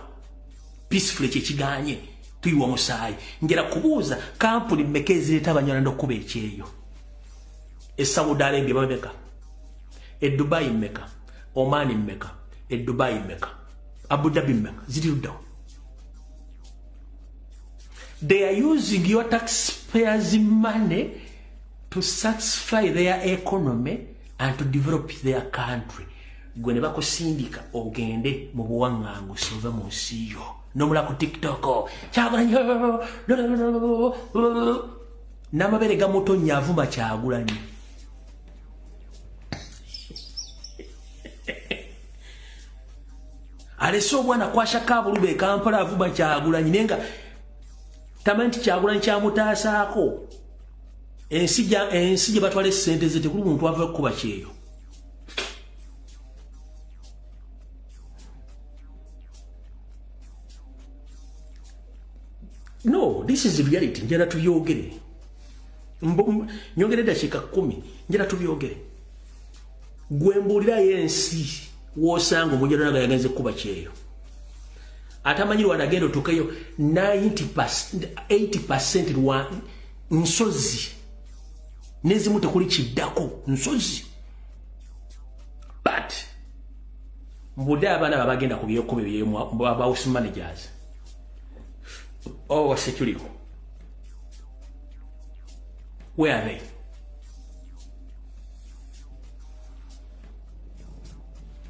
Peacefully chechiganye tuyiwa musayi. Ngera kubuuza kampuni mmekezi leta abanyarwanda okuba ekyeyo. E Saudi Arabia bameka. E Dubai mmeka. Oman mmeka. E Dubai mmeka. Abu Dhabi mmeka. Ziri luddawo. They are using your taxpayers' money to satisfy their economy and to develop their country. Gwe ne bakusindika ogende mu buwaŋŋangu sova mu nsi yo. Nomula ku TikTok. Kyagulanyi. N'amabere gamutonya avuma Kyagulanyi. Alese omwana kwasha kabulube Kampala avuma Kyagulanyi nenga tamanti Kyagulanyi kyamutaasaako. Ensi gye batwala essente ze tekuli muntu ava kuba kyeyo. No, this is the reality. Njala tubyogere. Nyongere dakiika 10. Njala tubyogere. Gwe mbuulira yensi wosanga omujjalo yagenze kuba kyeyo atamanyi Rwanda agenda tukayo 80% lwa nsozi nezimu tekuli kiddako nsozi but mbude abana babagenda ku byokome byemu ba house managers or security where are they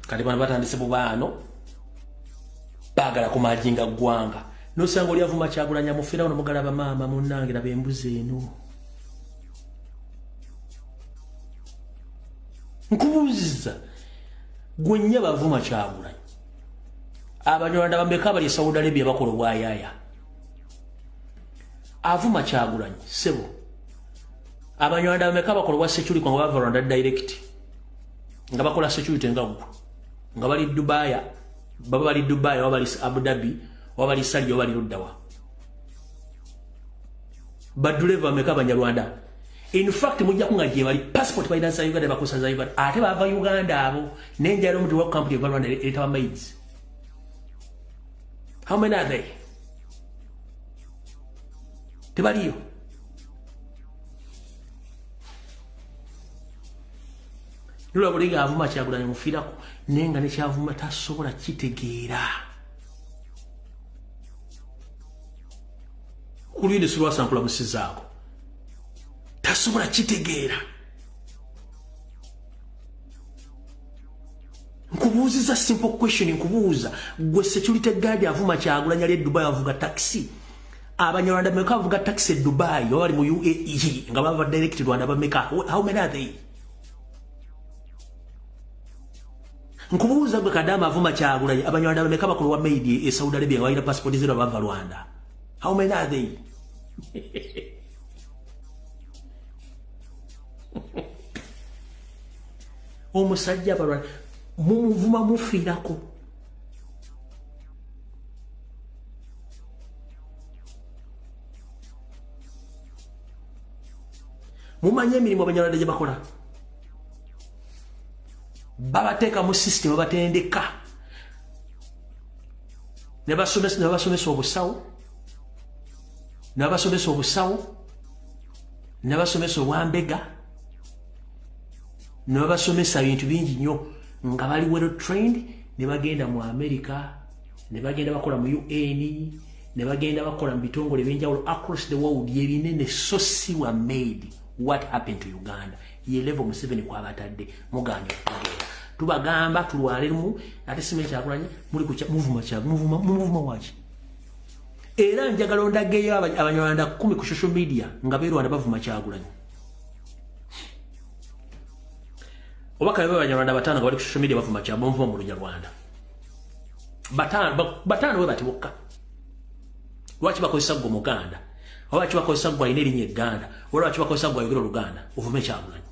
kati bana batandise bubano bagala kumajinga gwanga no sango lyavuma Kyagulanya mufira ono mugala ba mama munnange na bembuze eno nkubuziza gwenya bavuma Kyagulanya abanyarwanda bambeka bali Saudi Arabia bakolo bwayaya avuma Kyagulanya sebo abanyarwanda bambeka bakolo bwa security kwa bava Rwanda direct nga bakola security ngagwo nga bali Dubai baba bali Dubai wabali Abu Dhabi wabali Saudi wabali Ruddawa baduleva meka abanyarwanda in fact mujja kungaje bali passport balina za Uganda bakosa za Uganda ate bava Uganda abo nenjalo mu work company ba Rwanda eta maids how many are they tebaliyo Lula buliga avuma Kyagulanya mufirako nenga ne kyavuma tasobola kitegeera kulinde sulwa sampula musizaako tasobola kitegeera nkubuuziza simple question nkubuuza gwe security guard avuma Kyagulanya le Dubai avuga taxi abanyarwanda meka avuga taxi Dubai bali mu UAE nga bava direct Rwanda bameka how many are they nkubuuza gwe Kadama avuma Kyagulanya abanyarwanda bameka bakulu wa made Saudi Arabia waina passport zero bava Rwanda how many are they omusajja barwa mumuvuma mufirako mumanye emirimu abanyarwanda gye bakola babateeka mu system batendeka ne basomesa obusawo ne basomesa obwambega ne basomesa bintu bingi nnyo nga bali well trained ne bagenda mu America ne bagenda bakola mu UN ne bagenda bakola mu bitongole ebyenjawulo across the world yebinene so si wa made what happened to Uganda ye level mu 7 kwa batadde muganya okugera tubagamba tulwalemu ate simenye Kyagulanya muli ku muvuma wachi era njagala ondageyo abanyarwanda 10 ku social media nga beerwanda bavuma Kyagulanya obaka abanyarwanda batano bali ku social media bavuma Kyagulanya mu Rwanda batano we batibuka lwaki bakozesa gwo Muganda lwaki bakozesa gwo ine linye Uganda lwaki bakozesa gwo yogero Luganda uvume Kyagulanya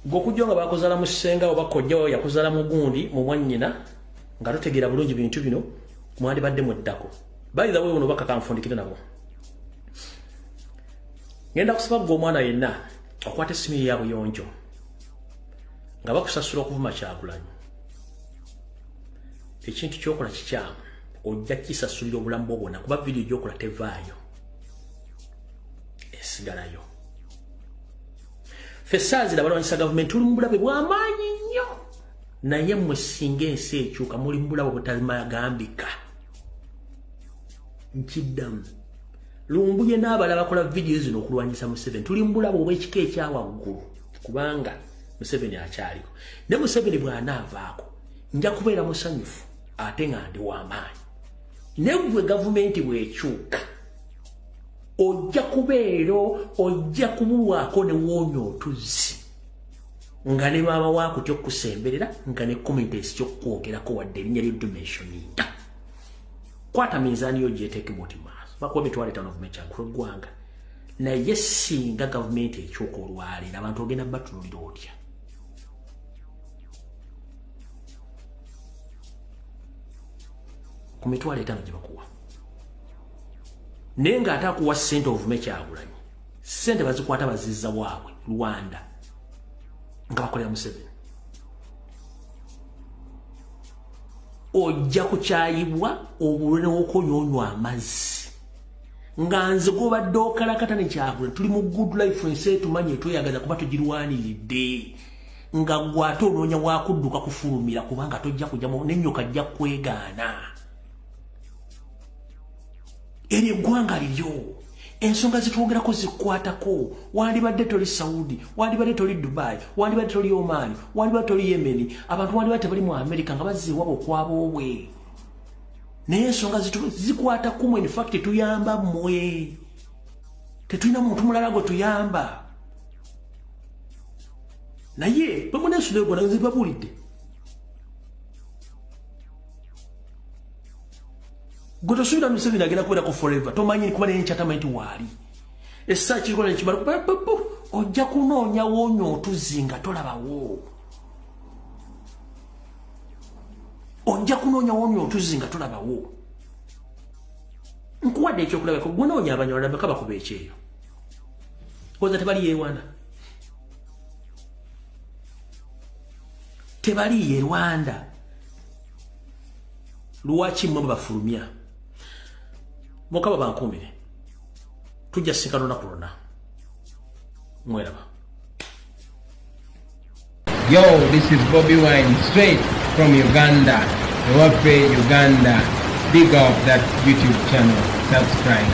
Gokujonga bakozala musenga obakojja yakozala mugundi mu mwanyina nga tutegeera bulungi bintu bino mwandi badde mu ddako by the way uno baka kanfundikira nabo ngenda kusaba gwo mwana yenna okwate simi ya buyonjo nga bakusasula okuvuma Kyagulanya ekintu kyokola kikyamu ojja kisasulira obulamu bwo bwonna kuba video gyokola tevaayo esigalayo Fesazi labalwanyisa government tuli mbulabe bw'amaanyi nnyo naye mmwe singa ensi ekyuka muli mbulabe butamagambika nkiddamu Lumbuye n'abala bakola video zino okulwanyisa Museveni tuli mbulabe obw'ekika ekyawaggulu kubanga Museveni akyaliko ne Museveni bw'anaavaako nja kubeera musanyufu ate nga ndi w'amaanyi ne gwe gavumenti bw'ekyuka ojja kubeero ojja kubulwako ne woonya otuzzi nga ne maama waako kyokkusemberera nga ne commentates kyokwogerako wadde erinnya ly'endobeso kwata minzaani yo gyeteeke muti maaso bakuwa emitwalo 5 of mecha gwanga naye singa gavumenti ekyuka olwaleero abantu ogenda batunulira otya. Ku mitwalo 5 gye bakuwa naye ng'ate akuwa ssente ovume Kyagulanyi ssente bazikwata bazizza bwabwe Rwanda nga bakolera Museveni. Ojja kukyayibwa obulwene w'okonyonywa amazzi nga nze gobadde okalakata ne Kyagulanyi tuli mu good life ensi tumanyi etweyagaza kuba tugirwaniridde nga gwate onoonya wakudduka kufulumira kubanga tojja kujjamu n'ennyoka ajja kwegaana. Eryo eggwanga liryo ensonga zitwogerako zikwatako. Wandibadde toli Saudi, wandibadde toli Dubai, wandibadde toli Oman, wandibadde toli Yemen, abantu wandibadde tebali mu America nga baziwabo okwaboobwe. Naye ensonga zikwatako mwe, in fact tuyamba mmwe. Tetulina muntu mulala gwe tuyamba. Naye bamuneesudde gona nze babulidde. Gwe tosuubira Museveni agenda kubeerako forever. Tomanyi kuba naye nkyatamanyi nti waali. Essa kirikola nekimala ojja kunoonya woonyo otuzzi nga tolabawo. Ojja kunoonya woonyo otuzzi nga tolabawo. Nkuwadde ekyokulabako gwe noonya Abanyarwanda beka bakuba ekyeyo. Koza tebali yeewana. Tebali yeewanda. Lwaki mmwe bafulumya? Mukaba bankumire. Tujja sika lunaku lwonna. Mweraba.
Yo, this is Bobby Wine straight from Uganda. Ewaffe, Uganda. Big up that YouTube channel. Subscribe.